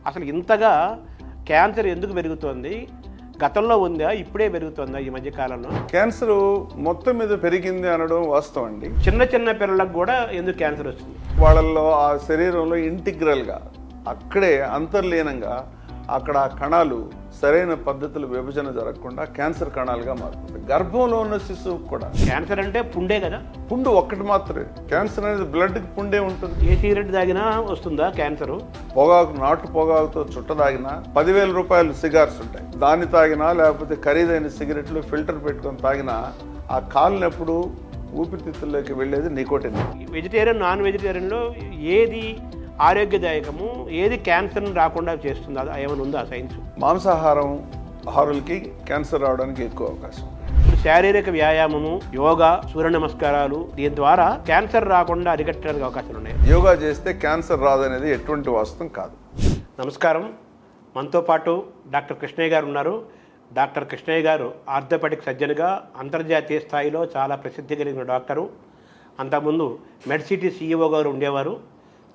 అసలు ఇంతగా క్యాన్సర్ ఎందుకు పెరుగుతోంది? గతంలో ఉందా, ఇప్పుడే పెరుగుతుందా ఈ మధ్య కాలంలో? క్యాన్సర్ మొత్తం మీద పెరిగింది అనడం వాస్తవం అండి. చిన్న చిన్న పిల్లలకు కూడా ఎందుకు క్యాన్సర్ వస్తుంది? వాళ్ళల్లో ఆ శరీరంలో ఇంటిగ్రల్గా అక్కడే అంతర్లీనంగా అక్కడ ఆ కణాలు సరైన పద్ధతులు విభజన జరగకుండా క్యాన్సర్ కణాలుగా మారుతుంది. గర్భంలో ఉన్న శిశువు కూడా క్యాన్సర్ అంటే పుండే కదా? పుండు ఒక్కటి మాత్రమే. క్యాన్సర్ అనేది బ్లడ్కి పుండే ఉంటుంది. ఏ సిగరెట్ తాగినా వస్తుందా క్యాన్సర్? పొగాకు, నాటు పొగాకుతో చుట్ట తాగినా 10,000 రూపాయలు సిగార్స్ ఉంటాయి, దాన్ని తాగినా లేకపోతే ఖరీదైన సిగరెట్లు ఫిల్టర్ పెట్టుకొని తాగినా ఆ కాలినప్పుడు ఊపిరితిత్తుల్లోకి వెళ్ళేది నికోటిన్. వెజిటేరియన్, నాన్ వెజిటేరియన్లో ఏది ఆరోగ్యదాయకము, ఏది క్యాన్సర్ని రాకుండా చేస్తుంది? అది ఏమైనా ఉందా సైన్స్? మాంసాహారం ఆహారులకి క్యాన్సర్ రావడానికి ఎక్కువ అవకాశం. ఇప్పుడు శారీరక వ్యాయామము, యోగా, సూర్య నమస్కారాలు, దీని ద్వారా క్యాన్సర్ రాకుండా అరికట్టడానికి అవకాశాలు ఉన్నాయి. యోగా చేస్తే క్యాన్సర్ రాదనేది ఎటువంటి వాస్తవం కాదు. నమస్కారం. మనతో పాటు డాక్టర్ కృష్ణయ్య గారు ఉన్నారు. డాక్టర్ కృష్ణయ్య గారు ఆర్థోపెడిక్ సర్జన్గా అంతర్జాతీయ స్థాయిలో చాలా ప్రసిద్ధి కలిగిన డాక్టరు. అంతకుముందు మెడ్సిటీ CEO గారు ఉండేవారు.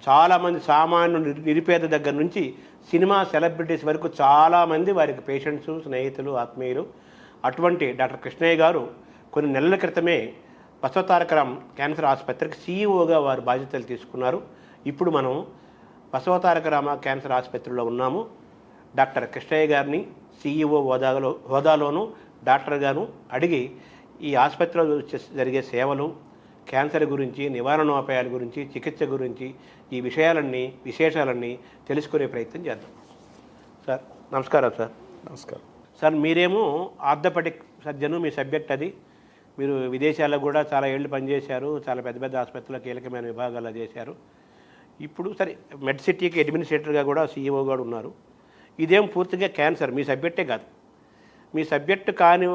చాలామంది సామాన్య నిరుపేద దగ్గర నుంచి సినిమా సెలబ్రిటీస్ వరకు చాలామంది వారికి పేషెంట్స్, స్నేహితులు, ఆత్మీయులు. అటువంటి డాక్టర్ కృష్ణయ్య గారు కొన్ని నెలల క్రితమే బసవతారకరాం క్యాన్సర్ ఆసుపత్రికి CEOగా వారు బాధ్యతలు తీసుకున్నారు. ఇప్పుడు మనం బసవతారకరామ క్యాన్సర్ ఆసుపత్రిలో ఉన్నాము. డాక్టర్ కృష్ణయ్య గారిని CEO హోదాలోను డాక్టర్గాను అడిగి ఈ ఆసుపత్రిలో జరిగే సేవలు, క్యాన్సర్ గురించి, నివారణోపాయాల గురించి, చికిత్స గురించి, ఈ విశేషాలన్నీ తెలుసుకునే ప్రయత్నం చేద్దాం. సార్ నమస్కారం. సార్ నమస్కారం. సార్ మీరేమో ఆర్థోపెడిక్ సర్జను, మీ సబ్జెక్ట్ అది. మీరు విదేశాల్లో కూడా చాలా ఏళ్ళు పనిచేశారు, చాలా పెద్ద పెద్ద ఆసుపత్రుల్లో కీలకమైన విభాగాల్లో చేశారు. ఇప్పుడు సరే మెడ్సిటీకి అడ్మినిస్ట్రేటర్గా కూడా CEO కూడా ఉన్నారు. ఇదేం పూర్తిగా క్యాన్సర్ మీ సబ్జెక్టే కాదు. మీ సబ్జెక్టు కాని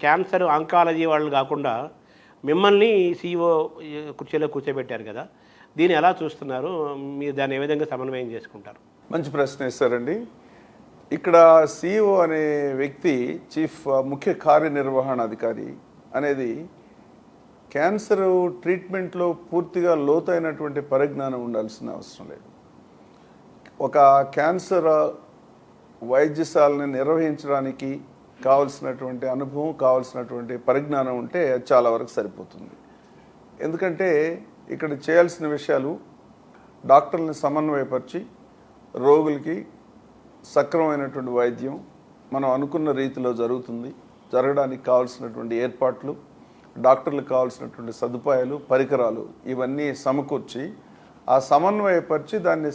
క్యాన్సర్ ఆంకాలజీ వాళ్ళు కాకుండా మిమ్మల్ని CEO కుర్చీలో కూర్చోబెట్టారు కదా, దీన్ని ఎలా చూస్తున్నారు? మీరు దాన్ని ఏ విధంగా సమన్వయం చేసుకుంటారు? మంచి ప్రశ్న వేస్తారండి. ఇక్కడ CEO అనే వ్యక్తి ముఖ్య కార్యనిర్వహణాధికారి అనేది క్యాన్సర్ ట్రీట్మెంట్లో పూర్తిగా లోతైనటువంటి పరిజ్ఞానం ఉండాల్సిన అవసరం లేదు. ఒక క్యాన్సర్ వైద్యశాలని నిర్వహించడానికి కావలసినటువంటి అనుభవం, కావలసినటువంటి పరిజ్ఞానం ఉంటే చాలా వరకు సరిపోతుంది. ఎందుకంటే ఇక్కడ చేయాల్సిన విషయాలు డాక్టర్ని సమన్వయపరిచి రోగులకి సక్రమమైనటువంటి వైద్యం మనం అనుకున్న రీతిలో జరగడానికి కావాల్సినటువంటి ఏర్పాట్లు, డాక్టర్లకు కావాల్సినటువంటి సదుపాయాలు, పరికరాలు ఇవన్నీ సమకూర్చి ఆ సమన్వయపరిచి దాన్ని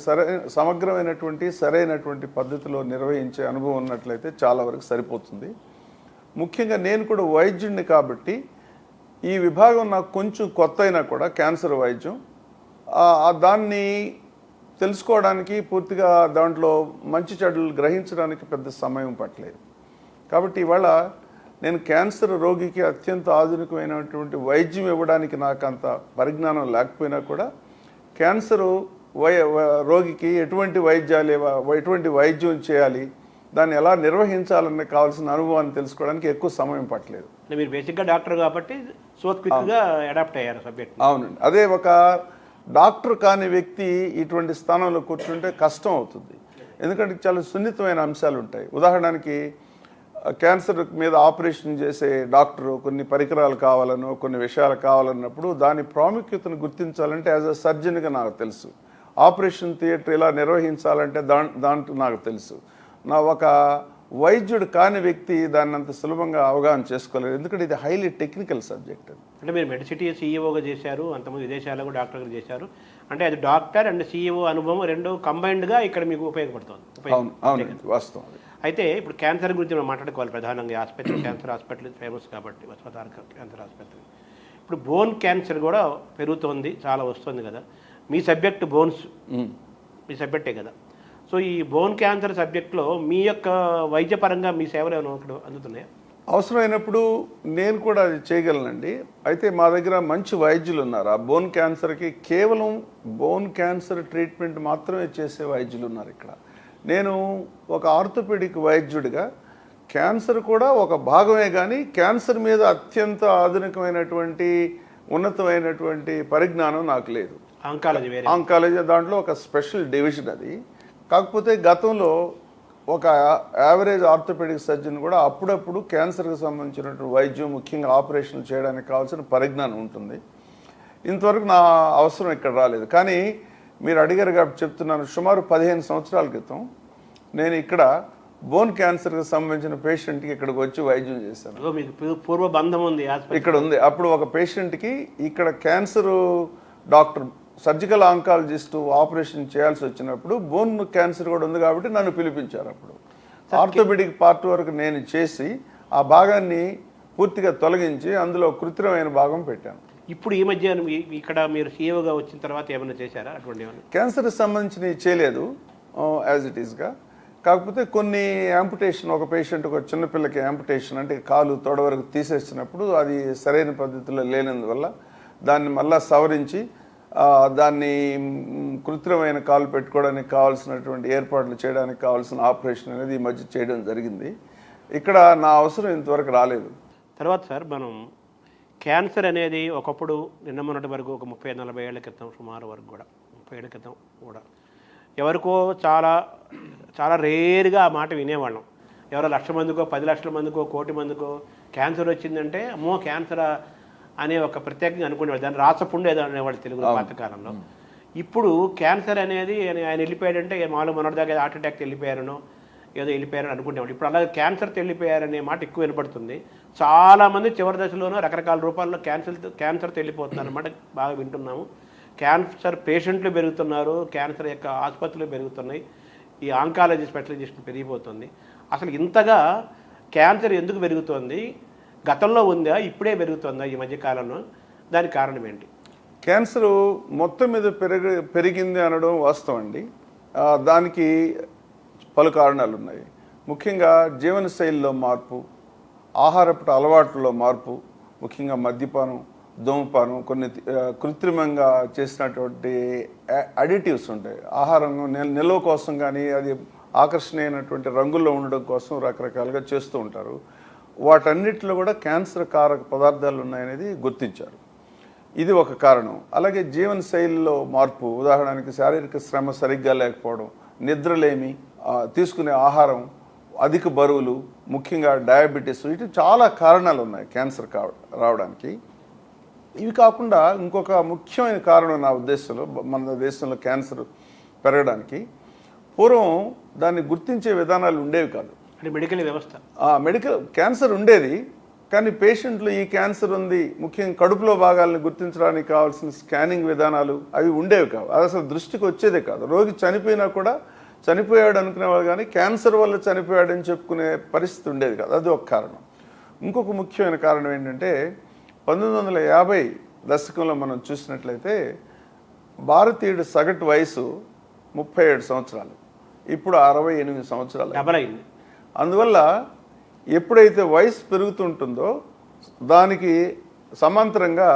సమగ్రమైనటువంటి సరైనటువంటి పద్ధతిలో నిర్వహించే అనుభవం ఉన్నట్లయితే చాలా వరకు సరిపోతుంది. ముఖ్యంగా నేను కూడా వైద్యుడిని కాబట్టి ఈ విభాగం నాకు కొంచెం కొత్త అయినా కూడా క్యాన్సర్ వైద్యం దాన్ని తెలుసుకోవడానికి, పూర్తిగా దాంట్లో మంచి చెడులు గ్రహించడానికి పెద్ద సమయం పట్టలేదు. కాబట్టి ఇవాళ నేను క్యాన్సర్ రోగికి అత్యంత ఆధునికమైనటువంటి వైద్యం ఇవ్వడానికి నాకు అంత పరిజ్ఞానం లేకపోయినా కూడా క్యాన్సర్ రోగికి ఎటువంటి వైద్యం చేయాలి, దాన్ని ఎలా నిర్వహించాలని కావాల్సిన అనుభవాన్ని తెలుసుకోవడానికి ఎక్కువ సమయం పట్టలేదు. మీరు బేసిక్గా డాక్టర్ కాబట్టి క్విక్గా అడాప్ట్ అయ్యారు సబ్జెక్ట్. అవునండి. అదే ఒక డాక్టర్ కాని వ్యక్తి ఇటువంటి స్థానంలో కూర్చుంటే కష్టం అవుతుంది. ఎందుకంటే చాలా సున్నితమైన అంశాలు ఉంటాయి. ఉదాహరణకి క్యాన్సర్ మీద ఆపరేషన్ చేసే డాక్టరు కొన్ని పరికరాలు కావాలనో, కొన్ని విషయాలు కావాలన్నప్పుడు దాని ప్రాముఖ్యతను గుర్తించాలంటే యాజ్ అ సర్జన్గా నాకు తెలుసు. ఆపరేషన్ థియేటర్ ఇలా నిర్వహించాలంటే దాంట్లో నాకు తెలుసు. ఒక వైద్యుడు కాని వ్యక్తి దాన్ని అంత సులభంగా అవగాహన చేసుకోలేదు. ఎందుకంటే ఇది హైలీ టెక్నికల్ సబ్జెక్ట్. అంటే మీరు మెడ్సిటీ CEOగా చేశారు, అంతకుముందు విదేశాల్లో కూడా డాక్టర్గా చేశారు. అంటే అది డాక్టర్ అండ్ CEO అనుభవం రెండు కంబైన్డ్గా ఇక్కడ మీకు ఉపయోగపడుతుంది. అవును, వాస్తవం. అయితే ఇప్పుడు క్యాన్సర్ గురించి మనం మాట్లాడుకోవాలి. ప్రధానంగా ఆసుపత్రి, క్యాన్సర్ హాస్పిటల్ ఫేమస్ కాబట్టి బసవతారక క్యాన్సర్ ఆసుపత్రి. ఇప్పుడు బోన్ క్యాన్సర్ కూడా పెరుగుతోంది, చాలా వస్తుంది కదా. మీ సబ్జెక్ట్ బోన్స్, మీ సబ్జెక్టే కదా. సో ఈ బోన్ క్యాన్సర్ సబ్జెక్ట్లో మీ యొక్క వైద్యపరంగా మీ సేవలు ఏమైనా అందుతున్నాయా? అవసరమైనప్పుడు నేను కూడా అది చేయగలనండి. అయితే మా దగ్గర మంచి వైద్యులు ఉన్నారు. ఆ బోన్ క్యాన్సర్కి కేవలం బోన్ క్యాన్సర్ ట్రీట్మెంట్ మాత్రమే చేసే వైద్యులు ఉన్నారు ఇక్కడ. నేను ఒక ఆర్థోపెడిక్ వైద్యుడిగా క్యాన్సర్ కూడా ఒక భాగమే, కానీ క్యాన్సర్ మీద అత్యంత ఆధునికమైనటువంటి ఉన్నతమైనటువంటి పరిజ్ఞానం నాకు లేదు. ఆంకాలజీ దాంట్లో ఒక స్పెషల్ డివిజన్ అది. కాకపోతే గతంలో ఒక యావరేజ్ ఆర్థోపెడిక్ సర్జన్ కూడా అప్పుడప్పుడు క్యాన్సర్కి సంబంధించినటువంటి వైద్యం, ముఖ్యంగా ఆపరేషన్లు చేయడానికి కావాల్సిన పరిజ్ఞానం ఉంటుంది. ఇంతవరకు నా అవసరం ఇక్కడ రాలేదు. కానీ మీరు అడిగారు కాబట్టి చెప్తున్నాను, సుమారు 15 సంవత్సరాల క్రితం నేను ఇక్కడ బోన్ క్యాన్సర్కి సంబంధించిన పేషెంట్కి ఇక్కడికి వచ్చి వైద్యం చేశాను. మీకు పూర్వ బంధం ఉంది ఇక్కడ ఉంది. అప్పుడు ఒక పేషెంట్కి ఇక్కడ cancer doctor, surgical oncologist operation చేయాల్సి వచ్చినప్పుడు బోన్ క్యాన్సర్ కూడా ఉంది కాబట్టి నన్ను పిలిపించారు. అప్పుడు ఆర్థోపెడిక్ పార్ట్ వరకు నేను చేసి ఆ భాగాన్ని పూర్తిగా తొలగించి అందులో కృత్రిమైన భాగం పెట్టాను. ఇప్పుడు ఈ మధ్య ఇక్కడ మీరు సీఈఓగా వచ్చిన తర్వాత ఏమైనా చేశారా అటువంటి? క్యాన్సర్కి సంబంధించినవి చేయలేదు యాజ్ ఇట్ ఈస్గా. కాకపోతే కొన్ని యాంపుటేషన్, ఒక పేషెంట్, ఒక చిన్నపిల్లకి యాంపుటేషన్ అంటే కాలు తొడ వరకు తీసేసినప్పుడు అది సరైన పద్ధతిలో లేనందువల్ల దాన్ని మళ్ళా సవరించి దాన్ని కృత్రిమైన కాలు పెట్టుకోవడానికి కావాల్సినటువంటి ఏర్పాట్లు చేయడానికి కావాల్సిన ఆపరేషన్ అనేది ఈ మధ్య చేయడం జరిగింది. ఇక్కడ నా అవసరం ఇంతవరకు రాలేదు. తర్వాత సార్, మనం క్యాన్సర్ అనేది ఒకప్పుడు నిన్న మొన్నటి వరకు ఒక 30-40 ఏళ్ల క్రితం సుమారు వరకు కూడా 30 ఏళ్ల క్రితం కూడా ఎవరికో చాలా చాలా రేరుగా ఆ మాట వినేవాళ్ళం. ఎవరో 1,00,000 మందికో 10 లక్షల మందికో 1 కోటి మందికో క్యాన్సర్ వచ్చిందంటే అమ్మో క్యాన్సర్ అనే ఒక ప్రత్యేకంగా అనుకునేవాడు. దాన్ని రాసపుండు ఏదో అనేవాడు తెలుగు పాతకాలంలో. ఇప్పుడు క్యాన్సర్ అనేది ఆయన వెళ్ళిపోయాడంటే మామూలు మొన్నటిదాకా హార్ట్ అటాక్ వెళ్ళిపోయారనో ఏదో వెళ్ళిపోయారని అనుకునేవాడు. ఇప్పుడు అలాగే క్యాన్సర్తో వెళ్ళిపోయారనే మాట ఎక్కువ వినపడుతుంది. చాలామంది చివరి దశలోనూ రకరకాల రూపాల్లో క్యాన్సర్తో వెళ్ళిపోతున్నారు అన్నమాట బాగా వింటున్నాము. క్యాన్సర్ పేషెంట్లు పెరుగుతున్నారు, క్యాన్సర్ యొక్క ఆసుపత్రులు పెరుగుతున్నాయి, ఈ ఆంకాలజీ స్పెషలైజేషన్ పెరిగిపోతుంది. అసలు ఇంతగా క్యాన్సర్ ఎందుకు పెరుగుతోంది? గతంలో ఉందా, ఇప్పుడే పెరుగుతుందా ఈ మధ్యకాలంలో? దానికి కారణం ఏంటి? క్యాన్సర్ మొత్తం మీద పెరిగింది అనడం వాస్తవం అండి. దానికి పలు కారణాలు ఉన్నాయి. ముఖ్యంగా జీవనశైలిలో మార్పు, ఆహారపు అలవాట్లలో మార్పు, ముఖ్యంగా మద్యపానం, ధూమపానం, కొన్ని కృత్రిమంగా చేసినటువంటి అడిటివ్స్ ఉంటాయి. ఆహారం నిల్వ కోసం కానీ అది ఆకర్షణీయమైనటువంటి రంగుల్లో ఉండడం కోసం రకరకాలుగా చేస్తూ ఉంటారు. వాటన్నిటిలో కూడా క్యాన్సర్ కారక పదార్థాలు ఉన్నాయనేది గుర్తించారు. ఇది ఒక కారణం. అలాగే జీవనశైలిలో మార్పు, ఉదాహరణకి శారీరక శ్రమ సరిగ్గా లేకపోవడం, నిద్రలేమి, తీసుకునే ఆహారం, అధిక బరువులు, ముఖ్యంగా డయాబెటీస్, ఇటు చాలా కారణాలు ఉన్నాయి క్యాన్సర్ రావడానికి. ఇవి కాకుండా ఇంకొక ముఖ్యమైన కారణం నా ఉద్దేశంలో, మన దేశంలో క్యాన్సర్ పెరగడానికి పూర్వం దాన్ని గుర్తించే విధానాలు ఉండేవి కాదు. మెడికల్ వ్యవస్థ, మెడికల్ క్యాన్సర్ ఉండేది కానీ పేషెంట్లు ఈ క్యాన్సర్ ఉంది, ముఖ్యంగా కడుపులో భాగాలను గుర్తించడానికి కావాల్సిన స్కానింగ్ విధానాలు అవి ఉండేవి కావు. అది అసలు దృష్టికి వచ్చేదే కాదు. రోగి చనిపోయినా కూడా చనిపోయాడు అనుకునేవాళ్ళు కానీ క్యాన్సర్ వల్ల చనిపోయాడని చెప్పుకునే పరిస్థితి ఉండేది కాదు. అది ఒక కారణం. ఇంకొక ముఖ్యమైన కారణం ఏంటంటే 1950 దశకంలో మనం చూసినట్లయితే భారతీయుడి సగటు వయసు 37 సంవత్సరాలు, ఇప్పుడు 68 సంవత్సరాలు డబల్ అయింది. అందువల్ల ఎప్పుడైతే వయసు పెరుగుతుంటుందో దానికి సమాంతరంగా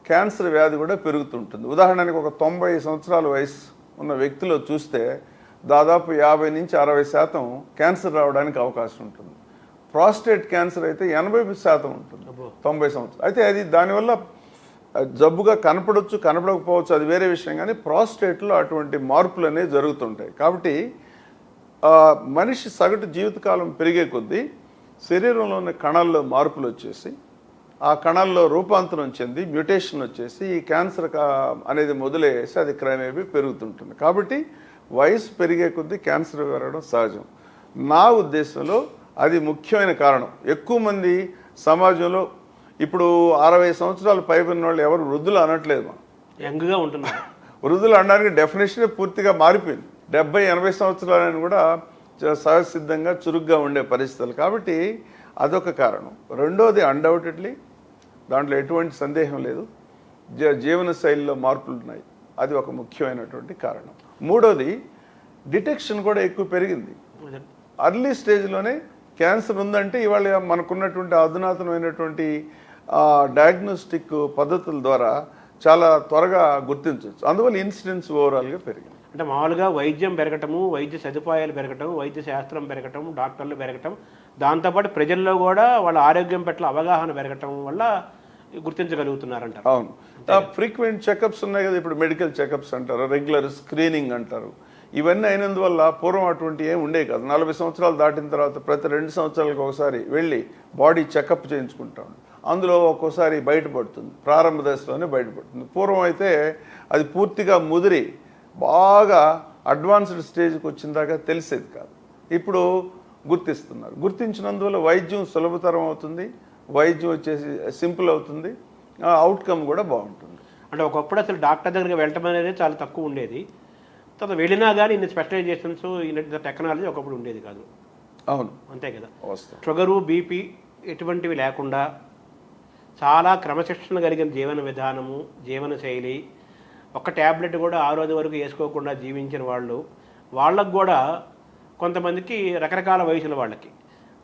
క్యాన్సర్ వ్యాధి కూడా పెరుగుతుంటుంది. ఉదాహరణకి ఒక 90 సంవత్సరాల వయసు ఉన్న వ్యక్తిలో చూస్తే దాదాపు 50 నుంచి 60% క్యాన్సర్ రావడానికి అవకాశం ఉంటుంది. ప్రాస్టేట్ క్యాన్సర్ అయితే 80% ఉంటుంది 90 సంవత్సరాలు. అయితే అది దానివల్ల జబ్బుగా కనపడవచ్చు, కనపడకపోవచ్చు, అది వేరే విషయం. కానీ ప్రాస్టేట్లో అటువంటి మార్పులు అనేవి జరుగుతుంటాయి. కాబట్టి మనిషి సగటు జీవితకాలం పెరిగే కొద్దీ శరీరంలో ఉన్న కణాల్లో మార్పులు వచ్చేసి ఆ కణాల్లో రూపాంతరం చెంది మ్యూటేషన్ వచ్చేసి ఈ క్యాన్సర్ అనేది మొదలయ్యేసి అది క్రమేపీ పెరుగుతుంటుంది. కాబట్టి వయసు పెరిగే కొద్దీ క్యాన్సర్ పెరగడం సహజం. నా ఉద్దేశంలో అది ముఖ్యమైన కారణం. ఎక్కువ మంది సమాజంలో ఇప్పుడు 60 సంవత్సరాలు పైబడిన వాళ్ళు ఎవరు వృద్ధులు అనట్లేదు. యంగ్గా ఉంటున్నారు. వృద్ధులు అనడానికి డెఫినేషనే పూర్తిగా మారిపోయింది. 70-80 సంవత్సరాలని కూడా సహజసిద్ధంగా చురుగ్గా ఉండే పరిస్థితులు. కాబట్టి అదొక కారణం. రెండోది అన్డౌటెడ్లీ, దాంట్లో ఎటువంటి సందేహం లేదు, జీవనశైలిలో మార్పులు ఉన్నాయి. అది ఒక ముఖ్యమైనటువంటి కారణం. మూడోది డిటెక్షన్ కూడా ఎక్కువ పెరిగింది. అర్లీ స్టేజ్లోనే క్యాన్సర్ ఉందంటే ఇవాళ మనకున్నటువంటి అధునాతనమైనటువంటి డయాగ్నోస్టిక్ పద్ధతుల ద్వారా చాలా త్వరగా గుర్తించవచ్చు. అందువల్ల ఇన్సిడెన్స్ ఓవరాల్గా పెరిగింది. అంటే మామూలుగా వైద్యం పెరగటము, వైద్య సదుపాయాలు పెరగటం, వైద్య శాస్త్రం పెరగటం, డాక్టర్లు పెరగటం, దాంతోపాటు ప్రజల్లో కూడా వాళ్ళ ఆరోగ్యం పట్ల అవగాహన పెరగటం వల్ల గుర్తించగలుగుతున్నారంటారు. అవును. ఫ్రీక్వెంట్ చెకప్స్ ఉన్నాయి కదా, ఇప్పుడు మెడికల్ చెకప్స్ అంటారు, రెగ్యులర్ స్క్రీనింగ్ అంటారు. ఇవన్నీ అయినందువల్ల పూర్వం అటువంటి ఏం ఉండే కాదు. 40 సంవత్సరాలు దాటిన తర్వాత ప్రతి 2 సంవత్సరాలకు ఒకసారి వెళ్ళి బాడీ చెకప్ చేయించుకుంటాం. అందులో ఒక్కోసారి బయటపడుతుంది, ప్రారంభ దశలోనే బయటపడుతుంది. పూర్వం అయితే అది పూర్తిగా ముదిరి బాగా అడ్వాన్స్డ్ స్టేజ్కి వచ్చిన దాకా తెలిసేది కాదు. ఇప్పుడు గుర్తిస్తున్నారు. గుర్తించినందువల్ల వైద్యం సులభతరం అవుతుంది, వైద్యం వచ్చేసి సింపుల్ అవుతుంది, అవుట్కమ్ కూడా బాగుంటుంది. అంటే ఒకప్పుడు అసలు డాక్టర్ దగ్గరికి వెళ్ళటం అనేది చాలా తక్కువ ఉండేది. తర్వాత వెళ్ళినా కానీ ఇన్ని స్పెషలైజేషన్స్ ఇన్ని టెక్నాలజీ ఒకప్పుడు ఉండేది కాదు. అవును, అంతే కదా. వస్తాం. షుగరు, బీపీ ఎటువంటివి లేకుండా చాలా క్రమశిక్షణ కలిగిన జీవన విధానము, జీవన శైలి, ఒక్క ట్యాబ్లెట్ కూడా ఆ రోజు వరకు వేసుకోకుండా జీవించిన వాళ్ళకు కూడా కొంతమందికి రకరకాల వయసుల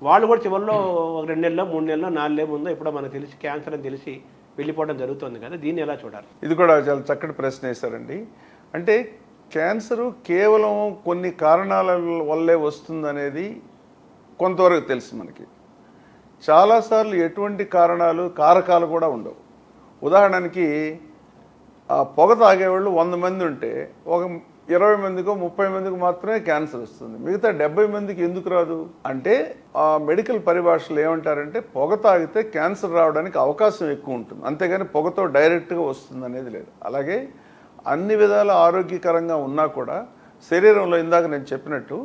వాళ్ళు కూడా చివరిలో 2 నెలల్లో 3 నెలల్లో 4 నెలల ముందో ఎప్పుడో మనకు తెలిసి క్యాన్సర్ అని తెలిసి వెళ్ళిపోవడం జరుగుతుంది కదా. దీన్ని ఎలా చూడాలి? ఇది కూడా చాలా చక్కటి ప్రశ్న వేశారండి. అంటే క్యాన్సరు కేవలం కొన్ని కారణాల వల్లే వస్తుందనేది కొంతవరకు తెలుసు మనకి. చాలాసార్లు ఎటువంటి కారకాలు కూడా ఉండవు. ఉదాహరణకి పొగ తాగేవాళ్ళు 100 మంది ఉంటే ఒక 20 మందికో 30 మందికి మాత్రమే క్యాన్సర్ వస్తుంది, మిగతా 70 మందికి ఎందుకు రాదు అంటే ఆ మెడికల్ పరిభాషలో ఏమంటారంటే పొగ తాగితే క్యాన్సర్ రావడానికి అవకాశం ఎక్కువ ఉంటుంది, అంతేగాని పొగతో డైరెక్ట్గా వస్తుంది అనేది లేదు. అలాగే అన్ని విధాల ఆరోగ్యకరంగా ఉన్నా కూడా శరీరంలో ఇందాక నేను చెప్పినట్టు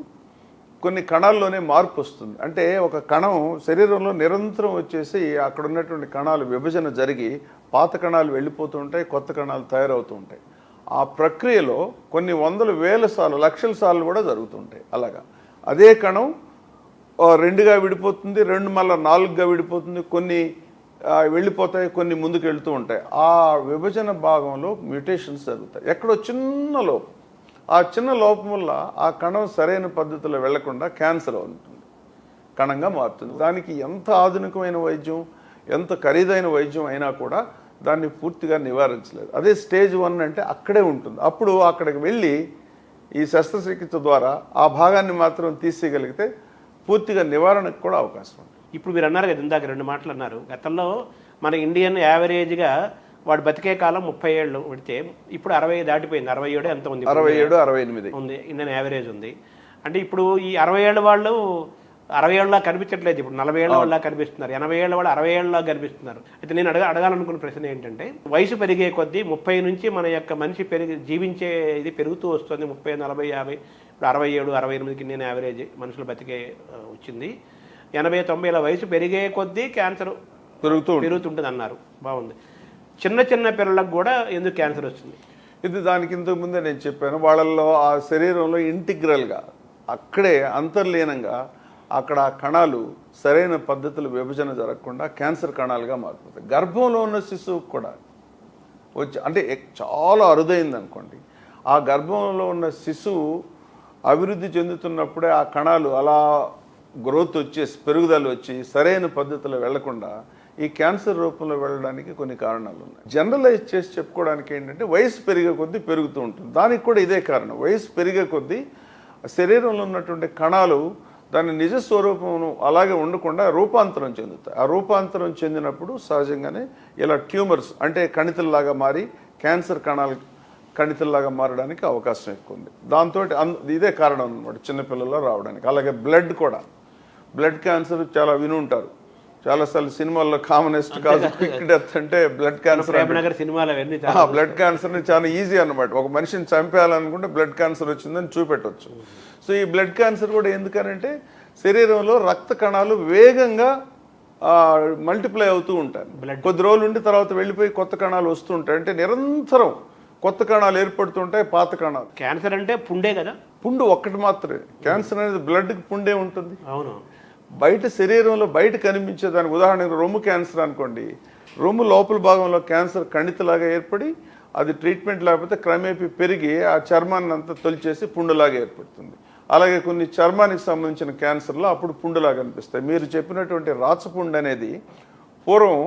కొన్ని కణాల్లోనే మార్పు వస్తుంది. అంటే ఒక కణం శరీరంలో నిరంతరం వచ్చేసి అక్కడ ఉన్నటువంటి కణాలు విభజన జరిగి పాత కణాలు వెళ్ళిపోతూ ఉంటాయి, కొత్త కణాలు తయారవుతూ ఉంటాయి. ఆ ప్రక్రియలో కొన్ని వందల వేల సార్లు, లక్షల సార్లు కూడా జరుగుతుంటాయి. అలాగా అదే కణం 2గా విడిపోతుంది, 2 మళ్ళీ 4గా విడిపోతుంది, కొన్ని వెళ్ళిపోతాయి, కొన్ని ముందుకు వెళుతూ ఉంటాయి. ఆ విభజన భాగంలో మ్యూటేషన్స్ జరుగుతాయి. ఎక్కడో చిన్న లోపం, ఆ చిన్న లోపం వల్ల ఆ కణం సరైన పద్ధతిలో వెళ్లకుండా క్యాన్సర్ ఉంటుంది, కణంగా మారుతుంది. దానికి ఎంత ఆధునికమైన వైద్యం, ఎంత ఖరీదైన వైద్యం అయినా కూడా దాన్ని పూర్తిగా నివారించలేదు. అదే స్టేజ్ 1 అంటే అక్కడే ఉంటుంది. అప్పుడు అక్కడికి వెళ్ళి ఈ శస్త్రచికిత్స ద్వారా ఆ భాగాన్ని మాత్రం తీసేయగలిగితే పూర్తిగా నివారణకు కూడా అవకాశం ఉంది. ఇప్పుడు మీరు అన్నారు కదా, ఇందాక 2 మాటలు అన్నారు. గతంలో మన ఇండియన్ యావరేజ్గా వాడు బతికే కాలం 30 ఏళ్ళు పెడితే ఇప్పుడు 60 దాటిపోయింది. 67 ఎంత ఉంది, 67, 68 ఉంది ఇండియన్ యావరేజ్ ఉంది. అంటే ఇప్పుడు ఈ 60 ఏళ్ళ వాళ్ళు 60 ఏళ్ళ కనిపించట్లేదు, ఇప్పుడు 40 ఏళ్ళ వాళ్ళ కనిపిస్తున్నారు, 80 ఏళ్ళ వాళ్ళు 60 ఏళ్ళ కనిపిస్తున్నారు. అయితే నేను అడగాలనుకున్న ప్రశ్న ఏంటంటే, వయసు పెరిగే కొద్దీ 30 నుంచి మన యొక్క మనిషి జీవించే ఇది పెరుగుతూ వస్తుంది. 30, 40, 50, ఇప్పుడు 67, 68కి ఇండియన్ యావరేజ్ మనుషులు బతికే వచ్చింది. 80, 90 వయసు పెరిగే కొద్దీ క్యాన్సర్ పెరుగుతుంటుంది అన్నారు. బాగుంది. చిన్న చిన్న పిల్లలకు కూడా ఎందుకు క్యాన్సర్ వస్తుంది? ఇది దానికి ఇంతకు ముందే నేను చెప్పాను. వాళ్ళల్లో ఆ శరీరంలో ఇంటిగ్రల్గా అక్కడే అంతర్లీనంగా అక్కడ కణాలు సరైన పద్ధతులు విభజన జరగకుండా క్యాన్సర్ కణాలుగా మారిపోతాయి. గర్భంలో ఉన్న శిశువుకు కూడా వచ్చి, అంటే చాలా అరుదైంది అనుకోండి, ఆ గర్భంలో ఉన్న శిశువు అభివృద్ధి చెందుతున్నప్పుడే ఆ కణాలు అలా గ్రోత్ వచ్చేసి పెరుగుదల వచ్చి సరైన పద్ధతిలో వెళ్లకుండా ఈ క్యాన్సర్ రూపంలో వెళ్ళడానికి కొన్ని కారణాలు ఉన్నాయి. జనరలైజ్ చేసి చెప్పుకోవడానికి ఏంటంటే వయసు పెరిగే కొద్దీ పెరుగుతూ ఉంటుంది. దానికి కూడా ఇదే కారణం. వయసు పెరిగే కొద్దీ శరీరంలో ఉన్నటువంటి కణాలు దాని నిజ స్వరూపమును అలాగే ఉండకుండా రూపాంతరం చెందుతాయి. ఆ రూపాంతరం చెందినప్పుడు సహజంగానే ఇలా ట్యూమర్స్ అంటే కణితుల్లాగా మారి క్యాన్సర్ కణాలు కణితుల్లాగా మారడానికి అవకాశం ఎక్కువ ఉంది. దాంతో ఇదే కారణం అన్నమాట చిన్నపిల్లల్లో రావడానికి. అలాగే బ్లడ్ కూడా, బ్లడ్ క్యాన్సర్ చాలా విని ఉంటారు. చాలాసార్లు సినిమాల్లో కామనెస్ట్ కాదు క్విక్ డెత్ అంటే బ్లడ్ క్యాన్సర్. బ్లడ్ క్యాన్సర్ని చాలా ఈజీ అన్నమాట. ఒక మనిషిని చంపేయాలనుకుంటే బ్లడ్ క్యాన్సర్ వచ్చిందని చూపెట్టవచ్చు. సో ఈ బ్లడ్ క్యాన్సర్ కూడా ఎందుకనంటే శరీరంలో రక్త కణాలు వేగంగా మల్టిప్లై అవుతూ ఉంటాయి. కొద్ది రోజులు ఉండి తర్వాత వెళ్ళిపోయి కొత్త కణాలు వస్తూ ఉంటాయి. అంటే నిరంతరం కొత్త కణాలు ఏర్పడుతుంటాయి, పాత కణాలు. క్యాన్సర్ అంటే పుండే కదా, పుండు ఒక్కటి మాత్రమే. క్యాన్సర్ అనేది బ్లడ్కి పుండే ఉంటుంది. అవును. బయట శరీరంలో బయట కనిపించేదానికి ఉదాహరణకు రొమ్ము క్యాన్సర్ అనుకోండి, రొమ్ము లోపల భాగంలో క్యాన్సర్ కణితిలాగా ఏర్పడి అది ట్రీట్మెంట్ లేకపోతే క్రమేపీ పెరిగి ఆ చర్మాన్ని అంతా తొలిచేసి పుండులాగా ఏర్పడుతుంది. అలాగే కొన్ని చర్మానికి సంబంధించిన క్యాన్సర్లో అప్పుడు పుండులాగా అనిపిస్తాయి. మీరు చెప్పినటువంటి రాచపుండు అనేది పూర్వం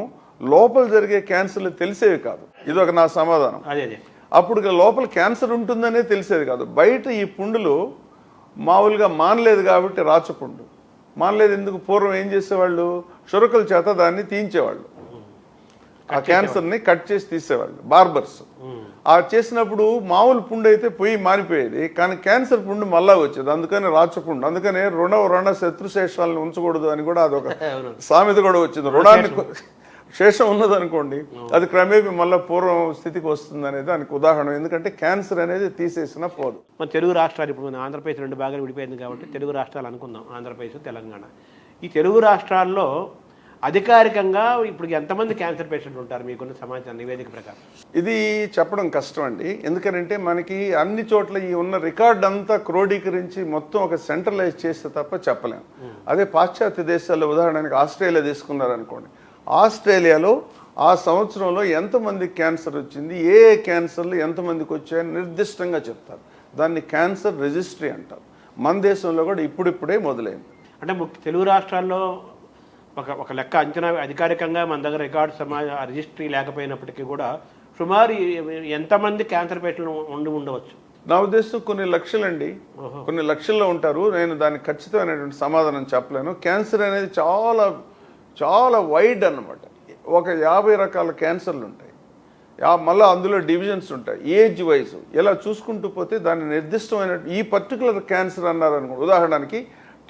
లోపల జరిగే క్యాన్సర్లు తెలిసేవి కాదు. ఇది ఒక నా సమాధానం. అప్పుడు లోపల క్యాన్సర్ ఉంటుందనే తెలిసేది కాదు. బయట ఈ పుండులు మామూలుగా మానలేదు కాబట్టి రాచపుండు మానలేదు. ఎందుకు? పూర్వం ఏం చేసేవాళ్ళు, క్షురకుల చేత దాన్ని తీయించేవాళ్ళు. ఆ క్యాన్సర్ని కట్ చేసి తీసేవాళ్ళు బార్బర్స్. ఆ చేసినప్పుడు మామూలు పుండు అయితే పోయి మారిపోయేది, కానీ క్యాన్సర్ పుండు మళ్ళా వచ్చేది. అందుకని రాచపుండు, అందుకని రుణ శత్రుశేషాలను ఉంచకూడదు అని కూడా అదొక సామెత కూడా వచ్చింది. రుణాన్ని శేషం ఉన్నదనుకోండి అది క్రమేపీ మళ్ళీ పూర్వం స్థితికి వస్తుంది అనేది దానికి ఉదాహరణ. ఎందుకంటే క్యాన్సర్ అనేది తీసేసినా పోదు. మన తెలుగు రాష్ట్రాలు ఇప్పుడు మన ఆంధ్రప్రదేశ్ 2 భాగాలు విడిపోయింది కాబట్టి తెలుగు రాష్ట్రాలు అనుకుందాం, ఆంధ్రప్రదేశ్ తెలంగాణ. ఈ తెలుగు రాష్ట్రాల్లో అధికారికంగా ఇప్పుడు ఎంతమంది క్యాన్సర్ పేషెంట్లు ఉంటారు మీకున్న సమాచారం నివేదిక ప్రకారం? ఇది చెప్పడం కష్టం అండి. ఎందుకంటే మనకి అన్ని చోట్ల ఈ ఉన్న రికార్డ్ అంతా క్రోడీకరించి మొత్తం ఒక సెంట్రలైజ్ చేస్తే తప్ప చెప్పలేము. అదే పాశ్చాత్య దేశాల్లో ఉదాహరణకి ఆస్ట్రేలియా తీసుకున్నారనుకోండి, ఆస్ట్రేలియాలో ఆ సంవత్సరంలో ఎంతమంది క్యాన్సర్ వచ్చింది, ఏ క్యాన్సర్లు ఎంతమందికి వచ్చాయని నిర్దిష్టంగా చెప్తారు. దాన్ని క్యాన్సర్ రిజిస్ట్రీ అంటారు. మన దేశంలో కూడా ఇప్పుడిప్పుడే మొదలైంది. అంటే తెలుగు రాష్ట్రాల్లో ఒక లెక్క అంచనా అధికారికంగా మన దగ్గర రికార్డు రిజిస్ట్రీ లేకపోయినప్పటికీ కూడా సుమారు ఎంతమంది క్యాన్సర్ పేషెంట్లు ఉండవచ్చు? నా ఉద్దేశం కొన్ని లక్షలండి, కొన్ని లక్షల్లో ఉంటారు. నేను దానికి ఖచ్చితమైనటువంటి సమాధానం చెప్పలేను. క్యాన్సర్ అనేది చాలా చాలా వైడ్ అన్నమాట. ఒక 50 రకాల క్యాన్సర్లు ఉంటాయి, మళ్ళీ అందులో డివిజన్స్ ఉంటాయి ఏజ్ వైజ్. ఇలా చూసుకుంటూ పోతే దాన్ని నిర్దిష్టమైన ఈ పర్టికులర్ క్యాన్సర్ అన్నారనుకో, ఉదాహరణకి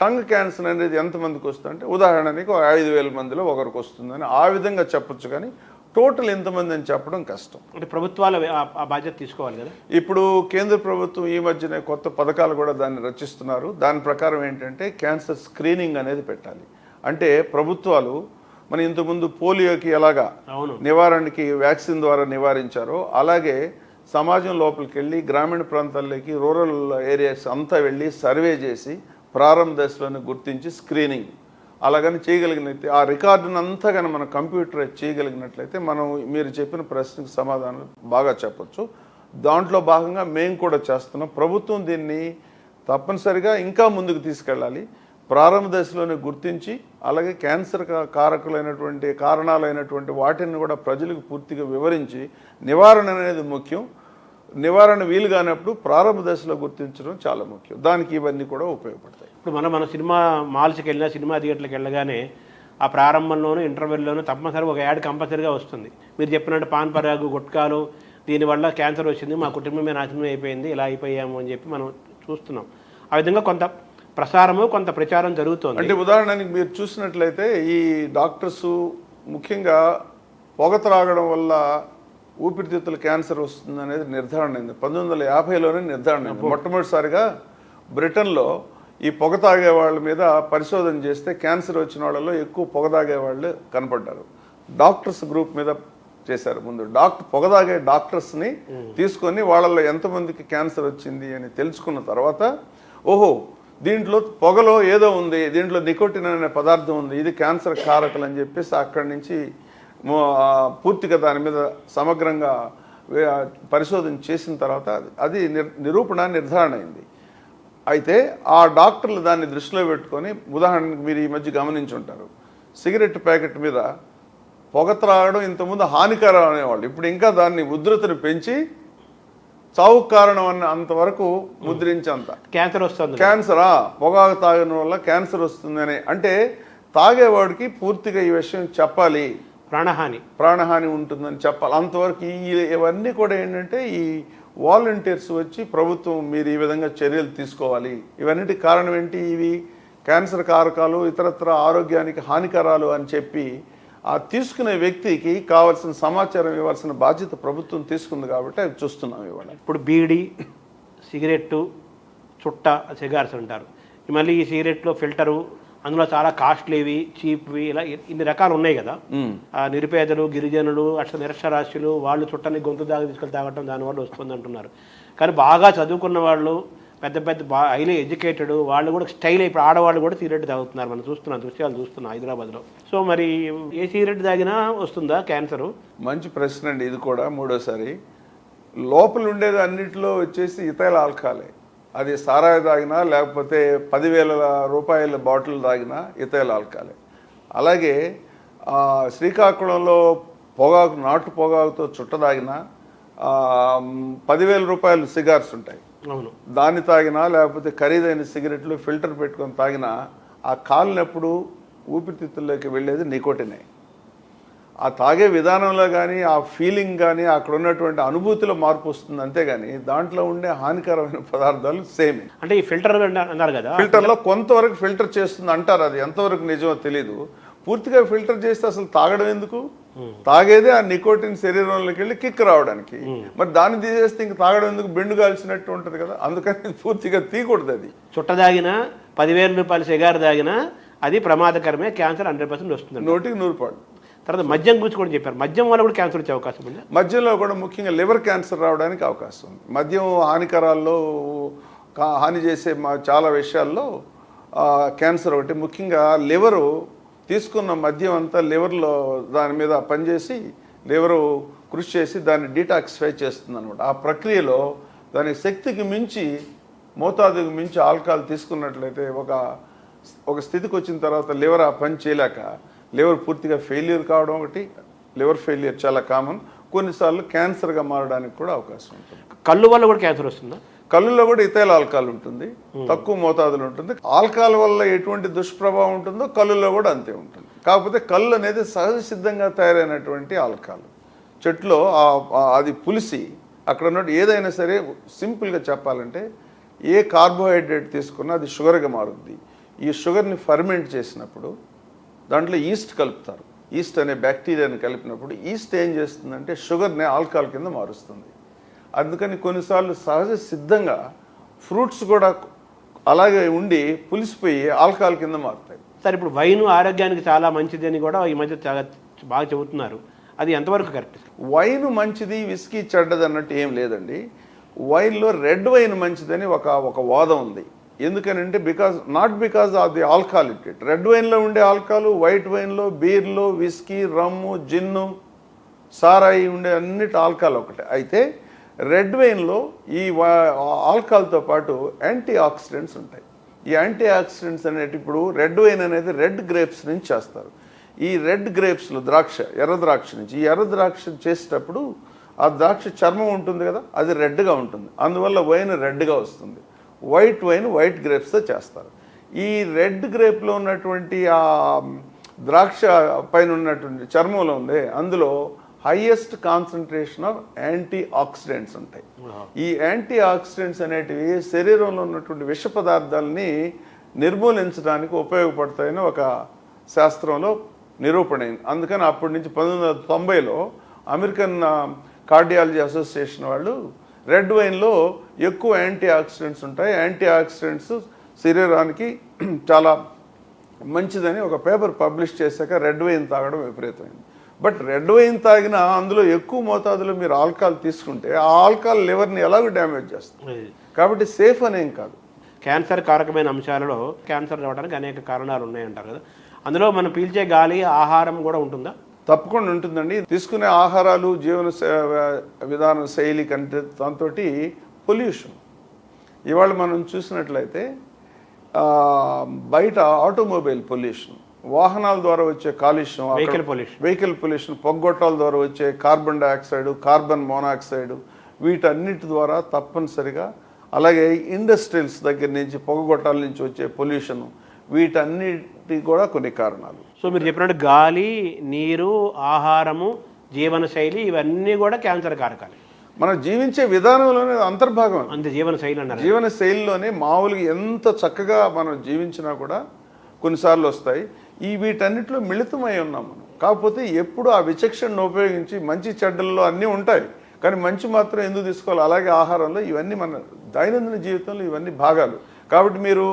టంగ్ క్యాన్సర్ అనేది ఎంతమందికి వస్తుందంటే ఉదాహరణకి 5,000 మందిలో ఒకరికి వస్తుందని ఆ విధంగా చెప్పొచ్చు, కానీ టోటల్ ఎంతమంది అని చెప్పడం కష్టం. అంటే ప్రభుత్వాలు ఆ బాధ్యత తీసుకోవాలి కదా. ఇప్పుడు కేంద్ర ప్రభుత్వం ఈ మధ్యనే కొత్త పథకాలు కూడా దాన్ని రచిస్తున్నారు. దాని ప్రకారం ఏంటంటే క్యాన్సర్ స్క్రీనింగ్ అనేది పెట్టాలి. అంటే ప్రభుత్వాలు మన ఇంతకుముందు పోలియోకి ఎలాగా నివారణకి వ్యాక్సిన్ ద్వారా నివారించారో అలాగే సమాజం లోపలికి వెళ్ళి గ్రామీణ ప్రాంతాల్లోకి రూరల్ ఏరియాస్ అంతా వెళ్ళి సర్వే చేసి ప్రారంభ దశలోనే గుర్తించి స్క్రీనింగ్ అలాగని చేయగలిగినట్లయితే ఆ రికార్డును అంతా కానీ మనం కంప్యూటరైజ్ చేయగలిగినట్లయితే మనం మీరు చెప్పిన ప్రశ్నకు సమాధానం బాగా చెప్పొచ్చు. దాంట్లో భాగంగా మేము కూడా చేస్తున్నాం. ప్రభుత్వం దీన్ని తప్పనిసరిగా ఇంకా ముందుకు తీసుకెళ్ళాలి. ప్రారంభ దశలోనే గుర్తించి అలాగే క్యాన్సర్ కారకులైనటువంటి కారణాలైనటువంటి వాటిని కూడా ప్రజలకు పూర్తిగా వివరించి నివారణ అనేది ముఖ్యం. నివారణ వీలు కానప్పుడు ప్రారంభ దశలో గుర్తించడం చాలా ముఖ్యం. దానికి ఇవన్నీ కూడా ఉపయోగపడతాయి. ఇప్పుడు మన సినిమా మాల్స్కి వెళ్ళినా సినిమా థియేటర్కి వెళ్ళగానే ఆ ప్రారంభంలోనూ ఇంటర్వెల్లోనూ తప్పనిసరిగా ఒక యాడ్ కంపల్సరీగా వస్తుంది. మీరు చెప్పినట్టు పాన్ పరాగు గుట్కాలు దీనివల్ల క్యాన్సర్ వచ్చింది, మా కుటుంబమే నాశనం అయిపోయింది, ఇలా అయిపోయాము అని చెప్పి మనం చూస్తున్నాం. ఆ విధంగా కొంత ప్రసారము కొంత ప్రచారం జరుగుతుంది. అంటే ఉదాహరణకి మీరు చూసినట్లయితే ఈ డాక్టర్సు ముఖ్యంగా పొగ త్రాగడం వల్ల ఊపిరితిత్తుల క్యాన్సర్ వస్తుంది అనేది నిర్ధారణ అయింది. 1950లోనే నిర్ధారణ అయింది. మొట్టమొదటిసారిగా బ్రిటన్లో ఈ పొగ తాగే వాళ్ళ మీద పరిశోధన చేస్తే క్యాన్సర్ వచ్చిన వాళ్ళలో ఎక్కువ పొగ తాగే వాళ్ళు కనపడ్డారు. డాక్టర్స్ గ్రూప్ మీద చేశారు. ముందు పొగ తాగే డాక్టర్స్ని తీసుకొని వాళ్ళలో ఎంతమందికి క్యాన్సర్ వచ్చింది అని తెలుసుకున్న తర్వాత ఓహో దీంట్లో పొగలో ఏదో ఉంది, దీంట్లో నికోటిన్ అనే పదార్థం ఉంది, ఇది క్యాన్సర్ కారకులు అని చెప్పేసి అక్కడి నుంచి పూర్తిగా దాని మీద సమగ్రంగా పరిశోధన చేసిన తర్వాత అది నిర్ధారణ అయింది. అయితే ఆ డాక్టర్లు దాన్ని దృష్టిలో పెట్టుకొని ఉదాహరణకు మీరు ఈ మధ్య గమనించి ఉంటారు, సిగరెట్ ప్యాకెట్ మీద పొగ త్రాగడం ఇంతకుముందు హానికరం అనేవాళ్ళు, ఇప్పుడు ఇంకా దాన్ని ఉధృతిని పెంచి చావు కారణం అన్న అంతవరకు ముద్రించేంత క్యాన్సర్ వస్తుంది. క్యాన్సరా పొగాకు తాగడం వల్ల క్యాన్సర్ వస్తుందని అంటే తాగేవాడికి పూర్తిగా ఈ విషయం చెప్పాలి, ప్రాణహాని ఉంటుందని చెప్పాలి. అంతవరకు ఇవన్నీ కూడా ఏంటంటే ఈ వాలంటీర్స్ వచ్చి ప్రభుత్వం మీరు ఈ విధంగా చర్యలు తీసుకోవాలి. ఇవన్నిటికి కారణం ఏంటి, ఇవి క్యాన్సర్ కారకాలు ఇతరత్ర ఆరోగ్యానికి హానికరాలు అని చెప్పి ఆ తీసుకునే వ్యక్తికి కావాల్సిన సమాచారం ఇవ్వాల్సిన బాధ్యత ప్రభుత్వం తీసుకుంది కాబట్టి అవి చూస్తున్నాం ఇవాళ. ఇప్పుడు బీడీ, సిగరెట్టు, చుట్ట, సిగార్స్ అంటారు. మళ్ళీ ఈ సిగరెట్లో ఫిల్టరు, అందులో చాలా కాస్ట్లీవి, చీప్వి, ఇలా ఇన్ని రకాలు ఉన్నాయి కదా. నిరుపేదలు, గిరిజనులు, నిరక్షరాస్యులు వాళ్ళు చుట్టని గొంతు దాకా తీసుకెళ్ళి తాగటం దానివల్ల వస్తుంది అంటున్నారు. కానీ బాగా చదువుకున్న వాళ్ళు, పెద్ద హైలీ ఎడ్యుకేటెడ్ వాళ్ళు కూడా స్టైల్ ఇప్పుడు ఆడవాళ్ళు కూడా సిగరెట్ తాగుతున్నారు. మనం చూస్తున్నాం, దృశ్యాలు చూస్తున్నాం హైదరాబాద్లో. సో మరి ఏ సిగరెట్ తాగినా వస్తుందా క్యాన్సరు? మంచి ప్రశ్న అండి. ఇది కూడా మూడోసారి. లోపల ఉండేది అన్నింటిలో వచ్చేసి ఇథైల్ ఆల్కహాలే. అది సారాయి తాగినా లేకపోతే 10,000 రూపాయల బాటిల్ తాగినా ఇథైల్ ఆల్కహాలే. అలాగే శ్రీకాకుళంలో పొగాకు, నాటు పొగాకుతో చుట్ట తాగినా 10,000 రూపాయలు సిగార్స్ ఉంటాయి, దాన్ని తాగినా లేకపోతే ఖరీదైన సిగరెట్లు ఫిల్టర్ పెట్టుకొని తాగినా ఆ కాలినప్పుడు ఊపిరితిత్తుల్లోకి వెళ్ళేది నికోటినే. ఆ తాగే విధానంలో కానీ ఆ ఫీలింగ్ కానీ అక్కడ ఉన్నటువంటి అనుభూతిలో మార్పు వస్తుంది, అంతేగాని దాంట్లో ఉండే హానికరమైన పదార్థాలు సేమ్. అంటే ఈ ఫిల్టర్ అన్నారు కదా, ఫిల్టర్లో కొంతవరకు ఫిల్టర్ చేస్తుంది అంటారు, అది ఎంతవరకు నిజమో తెలీదు. పూర్తిగా ఫిల్టర్ చేస్తే అసలు తాగడం ఎందుకు? తాగేదే ఆ నికోటిన్ శరీరంలోకి వెళ్ళి కిక్ రావడానికి. మరి దాన్ని తీసేస్తే ఇంక తాగడం ఎందుకు? బెండు కాల్చినట్టు ఉంటుంది కదా, అందుకని పూర్తిగా తీయకూడదు. అది చుట్ట దాగినా 10,000 రూపాయల సిగారు తాగినా అది ప్రమాదకరమే, క్యాన్సర్ 100% వస్తుంది. 100% తర్వాత మద్యం గురించి కూడా చెప్పారు, మద్యం వల్ల కూడా క్యాన్సర్ వచ్చే అవకాశం ఉంది. మద్యంలో కూడా ముఖ్యంగా లివర్ క్యాన్సర్ రావడానికి అవకాశం ఉంది. మద్యం హానికరాల్లో హాని చేసే చాలా విషయాల్లో క్యాన్సర్ ఒకటి. ముఖ్యంగా లివరు తీసుకున్న మద్యం అంతా లివర్లో దాని మీద పనిచేసి లివరు కృషి చేసి దాన్ని డీటాక్సిఫై చేస్తుంది అనమాట. ఆ ప్రక్రియలో దాని శక్తికి మించి మోతాదుకు మించి ఆల్కహాల్ తీసుకున్నట్లయితే ఒక స్థితికి వచ్చిన తర్వాత లివర్ ఆ పని చేయలేక లివర్ పూర్తిగా ఫెయిల్యూర్ కావడం ఒకటి. లివర్ ఫెయిల్యూర్ చాలా కామన్. కొన్నిసార్లు క్యాన్సర్గా మారడానికి కూడా అవకాశం ఉంటుంది. కళ్ళు వల్ల కూడా క్యాన్సర్ వస్తుందా? కళ్ళులో కూడా ఇథైల్ ఆల్కహాల్ ఉంటుంది, తక్కువ మోతాదులో ఉంటుంది. ఆల్కహాల్ వల్ల ఎటువంటి దుష్ప్రభావం ఉంటుందో కళ్ళులో కూడా అంతే ఉంటుంది. కాకపోతే కళ్ళు అనేది సహజ సిద్ధంగా తయారైనటువంటి ఆల్కహాల్. చెట్లో అది పులిసి అక్కడ ఉన్నట్టు ఏదైనా సరే సింపుల్గా చెప్పాలంటే ఏ కార్బోహైడ్రేట్ తీసుకున్నా అది షుగర్గా మారుద్ది. ఈ షుగర్ని ఫర్మెంట్ చేసినప్పుడు దాంట్లో ఈస్ట్ కలుపుతారు. ఈస్ట్ అనే బ్యాక్టీరియాని కలిపినప్పుడు ఈస్ట్ ఏం చేస్తుందంటే షుగర్ని ఆల్కహాల్ కింద మారుస్తుంది. అందుకని కొన్నిసార్లు సహజ సిద్ధంగా ఫ్రూట్స్ కూడా అలాగే ఉండి పులిసిపోయి ఆల్కహాల్ కింద మారుతాయి. సార్, ఇప్పుడు వైన్ ఆరోగ్యానికి చాలా మంచిది అని కూడా ఈ మధ్య చాలా బాగా చెబుతున్నారు, అది ఎంతవరకు కరెక్ట్? వైన్ మంచిది, విస్కీ చెడ్డది అన్నట్టు ఏం లేదండి. వైన్లో రెడ్ వైన్ మంచిదని ఒక వాదం ఉంది. ఎందుకనంటే not because of the alcohol it. Red వైన్లో ఉండే ఆల్కహాల్ వైట్ వైన్లో, బీర్లో, విస్కీ, రమ్ము, జిన్ను, సారాయి ఉండే అన్నిటి ఆల్కహాల్ ఒకటే. అయితే రెడ్ వైన్లో ఈ ఆల్కహాల్తో పాటు యాంటీ ఆక్సిడెంట్స్ ఉంటాయి. ఈ యాంటీ ఆక్సిడెంట్స్ అనేటి ఇప్పుడు రెడ్ వైన్ అనేది రెడ్ గ్రేప్స్ నుంచి చేస్తారు. ఈ రెడ్ గ్రేప్స్లో ఎర్ర ద్రాక్ష నుంచి, ఈ ఎర్ర ద్రాక్ష చేసేటప్పుడు ఆ ద్రాక్ష చర్మం ఉంటుంది కదా, అది రెడ్గా ఉంటుంది. అందువల్ల వైన్ రెడ్గా వస్తుంది. వైట్ వైన్ వైట్ గ్రేప్స్తో చేస్తారు. ఈ రెడ్ గ్రేప్లో ఉన్నటువంటి ఆ ద్రాక్ష పైన ఉన్నటువంటి చర్మంలో ఉంది, అందులో highest concentration of antioxidants ఉంటాయి. ఈ యాంటీ ఆక్సిడెంట్స్ అనేటివి శరీరంలో ఉన్నటువంటి విష పదార్థాలని నిర్మూలించడానికి ఉపయోగపడతాయని ఒక శాస్త్రంలో నిరూపణ అయింది. అందుకని అప్పటి నుంచి 1990లో అమెరికన్ కార్డియాలజీ అసోసియేషన్ వాళ్ళు రెడ్ వైన్లో ఎక్కువ యాంటీ ఆక్సిడెంట్స్ ఉంటాయి, యాంటీ ఆక్సిడెంట్స్ శరీరానికి చాలా మంచిదని ఒక పేపర్ పబ్లిష్ చేశాక రెడ్ వైన్ తాగడం విపరీతమైంది. బట్ రెడ్ వైన్ తాగినా అందులో ఎక్కువ మోతాదులో మీరు ఆల్కహాల్ తీసుకుంటే ఆ ఆల్కహాల్ లివర్ని ఎలాగో డ్యామేజ్ చేస్తుంది. కాబట్టి సేఫ్ అనేం కాదు. క్యాన్సర్ కారకమైన అంశాలలో క్యాన్సర్ రావడానికి అనేక కారణాలు ఉన్నాయంటారు కదా, అందులో మనం పీల్చే గాలి, ఆహారం కూడా ఉంటుందా? తప్పకుండా ఉంటుందండి. తీసుకునే ఆహారాలు, జీవన విధాన శైలి కంటే దాంతో పొల్యూషన్. ఇవాళ మనం చూసినట్లయితే బయట ఆటోమొబైల్ పొల్యూషన్, వాహనాల ద్వారా వచ్చే కాలుష్యం, వెహికల్ పొల్యూషన్, పొగ్గొట్టాల ద్వారా వచ్చే కార్బన్ డైఆక్సైడ్, కార్బన్ మోనాక్సైడ్, వీటన్నిటి ద్వారా తప్పనిసరిగా, అలాగే ఇండస్ట్రియల్స్ దగ్గర నుంచి పొగగొట్టాల నుంచి వచ్చే పొల్యూషన్, వీటన్నిటి కూడా కొన్ని కారణాలు. సో మీరు చెప్పినట్టు గాలి, నీరు, ఆహారము, జీవనశైలి ఇవన్నీ కూడా క్యాన్సర్ కారకాలు. మనం జీవించే విధానంలోనే అంతర్భాగం. అంతే, జీవనశైలి అన్నారు. జీవనశైలిలోనే మామూలుగా ఎంత చక్కగా మనం జీవించినా కూడా కొన్నిసార్లు వస్తాయి. వీటన్నిటిలో మిళితమై ఉన్నాం మనం. కాకపోతే ఎప్పుడు ఆ విచక్షణను ఉపయోగించి మంచి చెడ్డల్లో అన్నీ ఉంటాయి, కానీ మంచి మాత్రం ఎందుకు తీసుకోవాలి? అలాగే ఆహారంలో ఇవన్నీ మన దైనందిన జీవితంలో ఇవన్నీ భాగాలు. కాబట్టి మీరు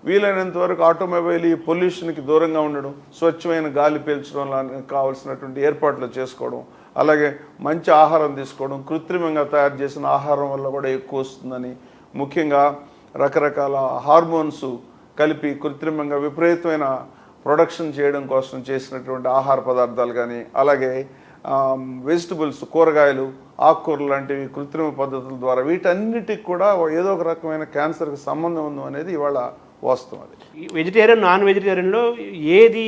వీలైనంత వరకు ఆటోమొబైల్ ఈ పొల్యూషన్కి దూరంగా ఉండడం, స్వచ్ఛమైన గాలి పీల్చడం కావాల్సినటువంటి ఏర్పాట్లు చేసుకోవడం, అలాగే మంచి ఆహారం తీసుకోవడం. కృత్రిమంగా తయారు చేసిన ఆహారం వల్ల కూడా ఎక్కువ వస్తుందని, ముఖ్యంగా రకరకాల హార్మోన్స్ కలిపి కృత్రిమంగా విపరీతమైన ప్రొడక్షన్ చేయడం కోసం చేసినటువంటి ఆహార పదార్థాలు కానీ, అలాగే వెజిటబుల్స్, కూరగాయలు, ఆకుకూరలు లాంటివి కృత్రిమ పద్ధతుల ద్వారా వీటన్నిటికి కూడా ఏదో ఒక రకమైన క్యాన్సర్కి సంబంధం ఉంది అనేది ఇవాళ వాస్తవం. అది వెజిటేరియన్, నాన్ వెజిటేరియన్లో ఏది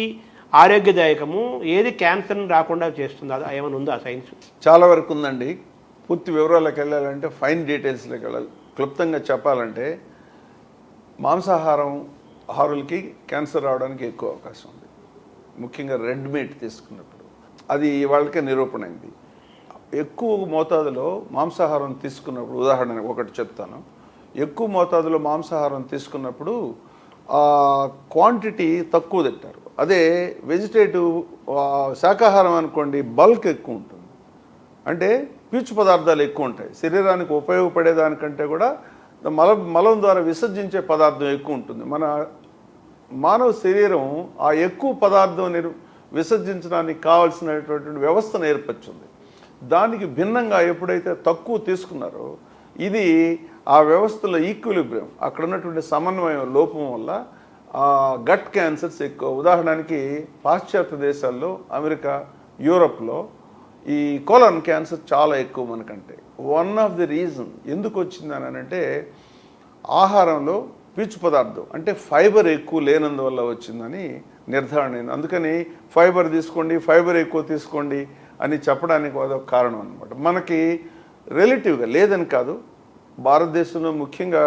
ఆరోగ్యదాయకము, ఏది క్యాన్సర్ని రాకుండా చేస్తుంది, అది ఏమైనా ఉందా సైన్స్? చాలా వరకు ఉందండి. పూర్తి వివరాలకు వెళ్ళాలంటే, ఫైన్ డీటెయిల్స్లోకి వెళ్ళాలి. క్లుప్తంగా చెప్పాలంటే మాంసాహారులకి క్యాన్సర్ రావడానికి ఎక్కువ అవకాశం ఉంది, ముఖ్యంగా రెడ్ మీట్ తీసుకున్నప్పుడు. అది వాళ్ళకే నిరూపణ అయింది. ఎక్కువ మోతాదులో మాంసాహారం తీసుకున్నప్పుడు, ఉదాహరణకు ఒకటి చెప్తాను, ఎక్కువ మోతాదులో మాంసాహారం తీసుకున్నప్పుడు క్వాంటిటీ తక్కువ తింటారు. అదే వెజిటేటివ్ శాకాహారం అనుకోండి, బల్క్ ఎక్కువ ఉంటుంది. అంటే పీచు పదార్థాలు ఎక్కువ ఉంటాయి. శరీరానికి ఉపయోగపడేదానికంటే కూడా మలం ద్వారా విసర్జించే పదార్థం ఎక్కువ ఉంటుంది. మన మానవ శరీరం ఆ ఎక్కువ పదార్థం విసర్జించడానికి కావాల్సినటువంటి వ్యవస్థను ఏర్పరిచింది. దానికి భిన్నంగా ఎప్పుడైతే తక్కువ తీసుకున్నారో, ఇది ఆ వ్యవస్థలో ఈక్విలిబ్రియం, అక్కడ ఉన్నటువంటి సమన్వయం లోపం వల్ల గట్ క్యాన్సర్స్ ఎక్కువ. ఉదాహరణకి పాశ్చాత్య దేశాల్లో, అమెరికా, యూరోప్లో ఈ కోలన్ క్యాన్సర్ చాలా ఎక్కువ మనకంటే. వన్ ఆఫ్ ది రీజన్ ఎందుకు వచ్చిందని అంటే ఆహారంలో పీచు పదార్థం అంటే ఫైబర్ ఎక్కువ లేనందువల్ల వచ్చిందని నిర్ధారణ అయింది. అందుకని ఫైబర్ తీసుకోండి, ఫైబర్ ఎక్కువ తీసుకోండి అని చెప్పడానికి అదొక కారణం అనమాట. మనకి రిలేటివ్గా లేదని కాదు, భారతదేశంలో ముఖ్యంగా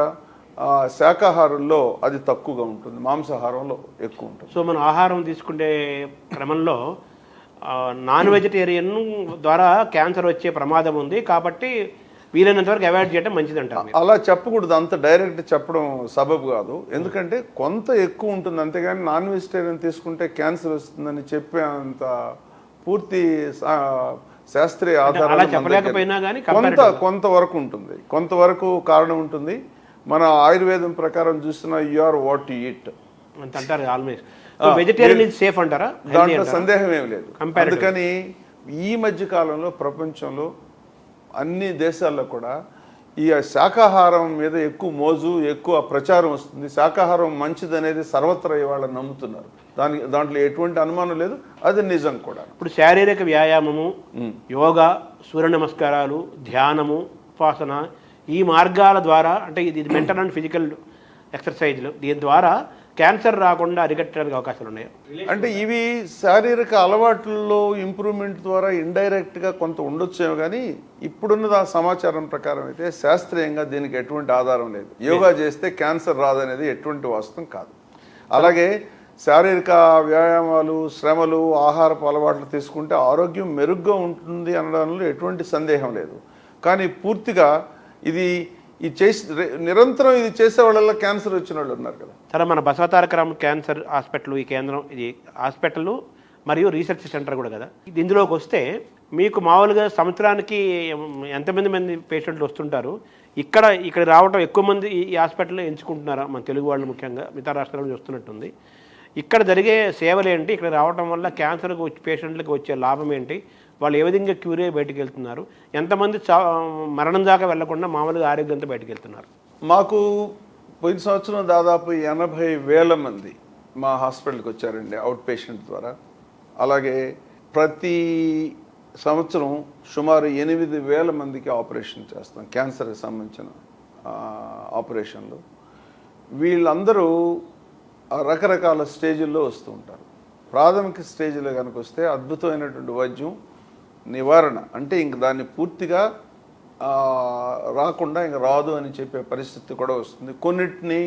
శాకాహారంలో అది తక్కువగా ఉంటుంది, మాంసాహారంలో ఎక్కువ ఉంటుంది. సో మనం ఆహారం తీసుకునే క్రమంలో నాన్ వెజిటేరియన్ ద్వారా క్యాన్సర్ వచ్చే ప్రమాదం ఉంది, కాబట్టి వీలైనంత వరకు అవాయిడ్ చేయడం మంచిది అంటారు. అలా చెప్పకూడదు, అంత డైరెక్ట్ చెప్పడం సబబు కాదు. ఎందుకంటే కొంత ఎక్కువ ఉంటుంది, అంతేగాని నాన్ వెజిటేరియన్ తీసుకుంటే క్యాన్సర్ వస్తుందని చెప్పే అంత పూర్తి శాస్త్రీయ ఆధారాలు కొంతవరకు ఉంటుంది, కొంతవరకు కారణం ఉంటుంది. మన ఆయుర్వేదం ప్రకారం చూసిన you are what you eat అంటారు. ఆల్మోస్ట్ వెజిటేరియన్ సేఫ్ అంటారా? దాంట్లో సందేహం ఏమి లేదు. అందుకని ఈ మధ్య కాలంలో ప్రపంచంలో అన్ని దేశాల్లో కూడా ఈ శాకాహారం మీద ఎక్కువ మోజు, ఎక్కువ ప్రచారం వస్తుంది. శాకాహారం మంచిదనేది సర్వత్రా ఇవాళ నమ్ముతున్నారు. దాంట్లో ఎటువంటి అనుమానం లేదు, అది నిజం కూడా. ఇప్పుడు శారీరక వ్యాయామము, యోగా, సూర్య నమస్కారాలు, ధ్యానము, ఉపాసన, ఈ మార్గాల ద్వారా, అంటే ఇది మెంటల్ అండ్ ఫిజికల్ ఎక్సర్సైజ్లు, దీని ద్వారా క్యాన్సర్ రాకుండా అరికట్టడానికి అవకాశాలు ఉన్నాయి. అంటే ఇవి శారీరక అలవాట్లలో ఇంప్రూవ్మెంట్ ద్వారా ఇండైరెక్ట్గా కొంత ఉండొచ్చేమో, కానీ ఇప్పుడున్న సమాచారం ప్రకారం అయితే శాస్త్రీయంగా దీనికి ఎటువంటి ఆధారం లేదు. యోగా చేస్తే క్యాన్సర్ రాదనేది ఎటువంటి వాస్తవం కాదు. అలాగే శారీరక వ్యాయామాలు, శ్రమలు, ఆహారపు అలవాట్లు తీసుకుంటే ఆరోగ్యం మెరుగ్గా ఉంటుంది అనడంలో ఎటువంటి సందేహం లేదు. కానీ పూర్తిగా ఇది నిరంతరం ఇది చేసే వాళ్ళల్లో క్యాన్సర్ వచ్చిన వాళ్ళు ఉన్నారు కదా. సరే, మన బసవతారకరామ్ క్యాన్సర్ హాస్పిటల్, ఈ కేంద్రం, ఇది హాస్పిటల్ మరియు రీసెర్చ్ సెంటర్ కూడా కదా. ఇందులోకి వస్తే మీకు మామూలుగా సంవత్సరానికి ఎంతమంది పేషెంట్లు వస్తుంటారు? ఇక్కడ రావటం ఎక్కువ మంది ఈ హాస్పిటల్లో ఎంచుకుంటున్నారా? మన తెలుగు వాళ్ళు ముఖ్యంగా, మిగతా రాష్ట్రాల నుంచి వస్తున్నట్టుంది. ఇక్కడ జరిగే సేవలు ఏంటి? ఇక్కడ రావడం వల్ల క్యాన్సర్కి పేషెంట్లకు వచ్చే లాభం ఏంటి? వాళ్ళు ఏ విధంగా క్యూర్ అయ్యి బయటకు వెళ్తున్నారు? ఎంతమంది మరణం దాకా వెళ్లకుండా మామూలుగా ఆరోగ్యంతో బయటకు వెళ్తున్నారు? మాకు పోయిన సంవత్సరం దాదాపు 80,000 మంది మా హాస్పిటల్కి వచ్చారండి అవుట్ పేషెంట్ ద్వారా. అలాగే ప్రతి సంవత్సరం సుమారు 8,000 మందికి ఆపరేషన్ చేస్తాం, క్యాన్సర్కి సంబంధించిన ఆపరేషన్లు. వీళ్ళందరూ రకరకాల స్టేజ్ల్లో వస్తూ ఉంటారు. ప్రాథమిక స్టేజ్లో కనుక వస్తే అద్భుతమైనటువంటి వైద్యం, నివారణ, అంటే ఇంక దాన్ని పూర్తిగా రాకుండా ఇంక రాదు అని చెప్పే పరిస్థితి కూడా వస్తుంది. కొన్నిటిని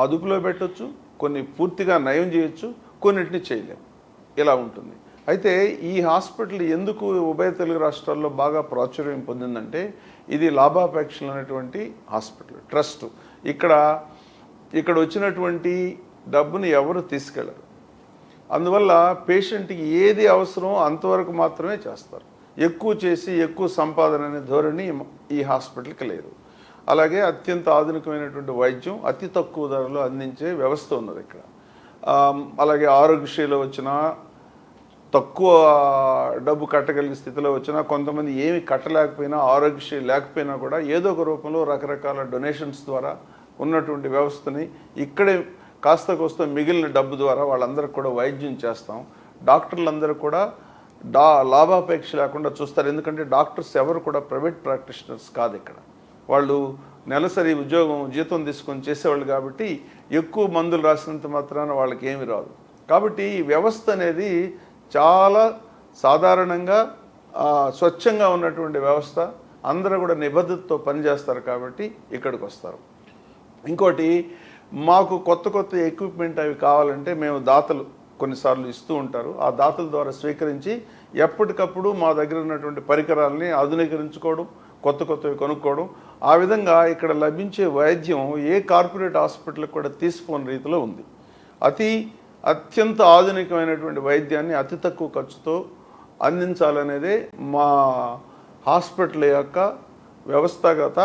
అదుపులో పెట్టవచ్చు, కొన్ని పూర్తిగా నయం చేయొచ్చు, కొన్నిటిని చేయలేము, ఇలా ఉంటుంది. అయితే ఈ హాస్పిటల్ ఎందుకు ఉభయ తెలుగు రాష్ట్రాల్లో బాగా ప్రాచుర్యం పొందిందంటే, ఇది లాభాపేక్షలు అనేటువంటి హాస్పిటల్, ట్రస్ట్. ఇక్కడ వచ్చినటువంటి డబ్బుని ఎవరు తీసుకెళ్లరు. అందువల్ల పేషెంట్కి ఏది అవసరమో అంతవరకు మాత్రమే చేస్తారు. ఎక్కువ చేసి ఎక్కువ సంపాదన అనే ధోరణి ఈ హాస్పిటల్కి లేదు. అలాగే అత్యంత ఆధునికమైనటువంటి వైద్యం అతి తక్కువ ధరలో అందించే వ్యవస్థ ఉన్నది ఇక్కడ. అలాగే ఆరోగ్యశ్రీలో వచ్చిన, తక్కువ డబ్బు కట్టగలిగే స్థితిలో వచ్చినా, కొంతమంది ఏమి కట్టలేకపోయినా, ఆరోగ్యశ్రీ లేకపోయినా కూడా ఏదో ఒక రూపంలో రకరకాల డొనేషన్స్ ద్వారా ఉన్నటువంటి వ్యవస్థని ఇక్కడే కాస్త కోస్త మిగిలిన డబ్బు ద్వారా వాళ్ళందరికీ కూడా వైద్యం చేస్తాం. డాక్టర్లందరూ కూడా లాభాపేక్ష లేకుండా చూస్తారు. ఎందుకంటే డాక్టర్స్ ఎవరు కూడా ప్రైవేట్ ప్రాక్టీషనర్స్ కాదు. ఇక్కడ వాళ్ళు నెలసరి జీతం తీసుకొని చేసేవాళ్ళు కాబట్టి ఎక్కువ మందులు రాసినంత మాత్రాన వాళ్ళకి ఏమి రాదు. కాబట్టి ఈ వ్యవస్థ అనేది చాలా సాధారణంగా స్వచ్ఛంగా ఉన్నటువంటి వ్యవస్థ. అందరూ కూడా నిబద్ధతతో పనిచేస్తారు కాబట్టి ఇక్కడికి వస్తారు. ఇంకోటి, మాకు కొత్త ఎక్విప్మెంట్ అవి కావాలంటే మేము దాతలు కొన్నిసార్లు ఇస్తూ ఉంటారు. ఆ దాతల ద్వారా స్వీకరించి ఎప్పటికప్పుడు మా దగ్గర ఉన్నటువంటి పరికరాలని ఆధునీకరించుకోవడం, కొత్త కొత్తవి కొనుక్కోవడం, ఆ విధంగా ఇక్కడ లభించే వైద్యం ఏ కార్పొరేట్ హాస్పిటల్కి కూడా తీసుకోని రీతిలో ఉంది. అత్యంత ఆధునికమైనటువంటి వైద్యాన్ని అతి తక్కువ ఖర్చుతో అందించాలనేదే మా హాస్పిటల్ యొక్క వ్యవస్థాగత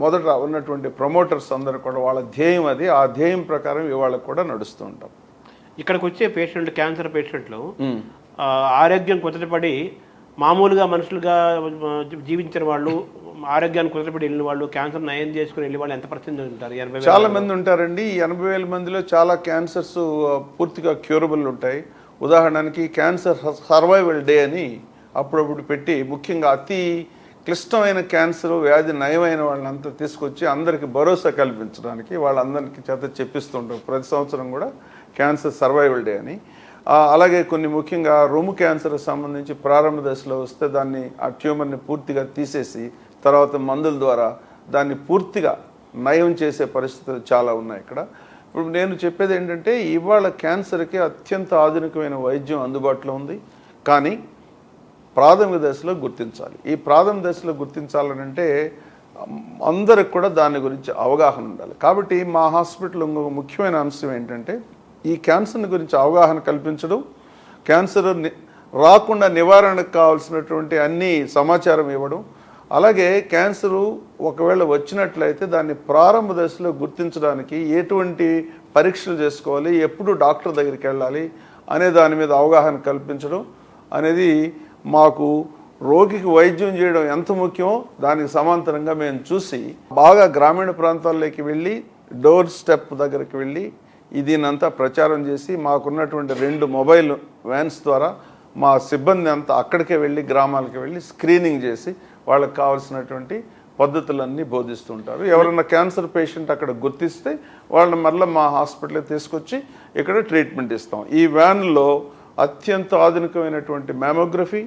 మొదట ఉన్నటువంటి ప్రమోటర్స్ అందరూ కూడా వాళ్ళ ధ్యేయం అది. ఆ ధ్యేయం ప్రకారం ఇవాళ కూడా నడుస్తూ ఉంటాం. ఇక్కడికి వచ్చే పేషెంట్, క్యాన్సర్ పేషెంట్లు ఆరోగ్యం కుదుటపడి మామూలుగా మనుషులుగా జీవించిన వాళ్ళు, ఆరోగ్యాన్ని కుదుటపడి వెళ్ళిన వాళ్ళు, క్యాన్సర్ నయం చేసుకుని వెళ్ళి వాళ్ళు ఎంత పర్సెంట్ ఉంటారు? 80,000 చాలా మంది ఉంటారండి. ఈ 80,000 మందిలో చాలా క్యాన్సర్స్ పూర్తిగా క్యూరబుల్ ఉంటాయి. ఉదాహరణకి క్యాన్సర్ సర్వైవల్ డే అని అప్పుడప్పుడు పెట్టి, ముఖ్యంగా అతి క్లిష్టమైన క్యాన్సర్ వ్యాధి నయమైన వాళ్ళంతా తీసుకొచ్చి అందరికీ భరోసా కల్పించడానికి వాళ్ళందరికీ చేత చెప్పిస్తుంటారు ప్రతి సంవత్సరం కూడా క్యాన్సర్ సర్వైవల్ డే అని. అలాగే కొన్ని ముఖ్యంగా రొమ్ము క్యాన్సర్ సంబంధించి ప్రారంభ దశలో వస్తే దాన్ని ఆ ట్యూమర్ని పూర్తిగా తీసేసి తర్వాత మందుల ద్వారా దాన్ని పూర్తిగా నయం చేసే పరిస్థితులు చాలా ఉన్నాయి ఇక్కడ. ఇప్పుడు నేను చెప్పేది ఏంటంటే, ఇవాళ క్యాన్సర్కి అత్యంత ఆధునికమైన వైద్యం అందుబాటులో ఉంది, కానీ ప్రాథమిక దశలో గుర్తించాలి. ఈ ప్రాథమిక దశలో గుర్తించాలనంటే అందరికి కూడా దాని గురించి అవగాహన ఉండాలి. కాబట్టి మా హాస్పిటల్ ఇంకొక ముఖ్యమైన అంశం ఏంటంటే, ఈ క్యాన్సర్ని గురించి అవగాహన కల్పించడం, క్యాన్సర్ రాకుండా నివారణకు కావాల్సినటువంటి అన్ని సమాచారం ఇవ్వడం, అలాగే క్యాన్సరు ఒకవేళ వచ్చినట్లయితే దాన్ని ప్రారంభ దశలో గుర్తించడానికి ఎటువంటి పరీక్షలు చేసుకోవాలి, ఎప్పుడు డాక్టర్ దగ్గరికి వెళ్ళాలి అనే దాని మీద అవగాహన కల్పించడం అనేది మాకు రోగికి వైద్యం చేయడం ఎంత ముఖ్యమో దానికి సమాంతరంగా మేము చూసి బాగా గ్రామీణ ప్రాంతాల్లోకి వెళ్ళి డోర్ స్టెప్ దగ్గరికి వెళ్ళి దీనంతా ప్రచారం చేసి మాకున్నటువంటి 2 మొబైల్ వ్యాన్స్ ద్వారా మా సిబ్బంది అంతా అక్కడికే వెళ్ళి గ్రామాలకు వెళ్ళి స్క్రీనింగ్ చేసి వాళ్ళకి కావాల్సినటువంటి పద్ధతులన్నీ బోధిస్తుంటారు. ఎవరైనా క్యాన్సర్ పేషెంట్ అక్కడ గుర్తిస్తే వాళ్ళని మళ్ళీ మా హాస్పిటల్కి తీసుకొచ్చి ఇక్కడ ట్రీట్మెంట్ ఇస్తాం. ఈ వ్యాన్లో అత్యంత ఆధునికమైనటువంటి మ్యామోగ్రఫీ,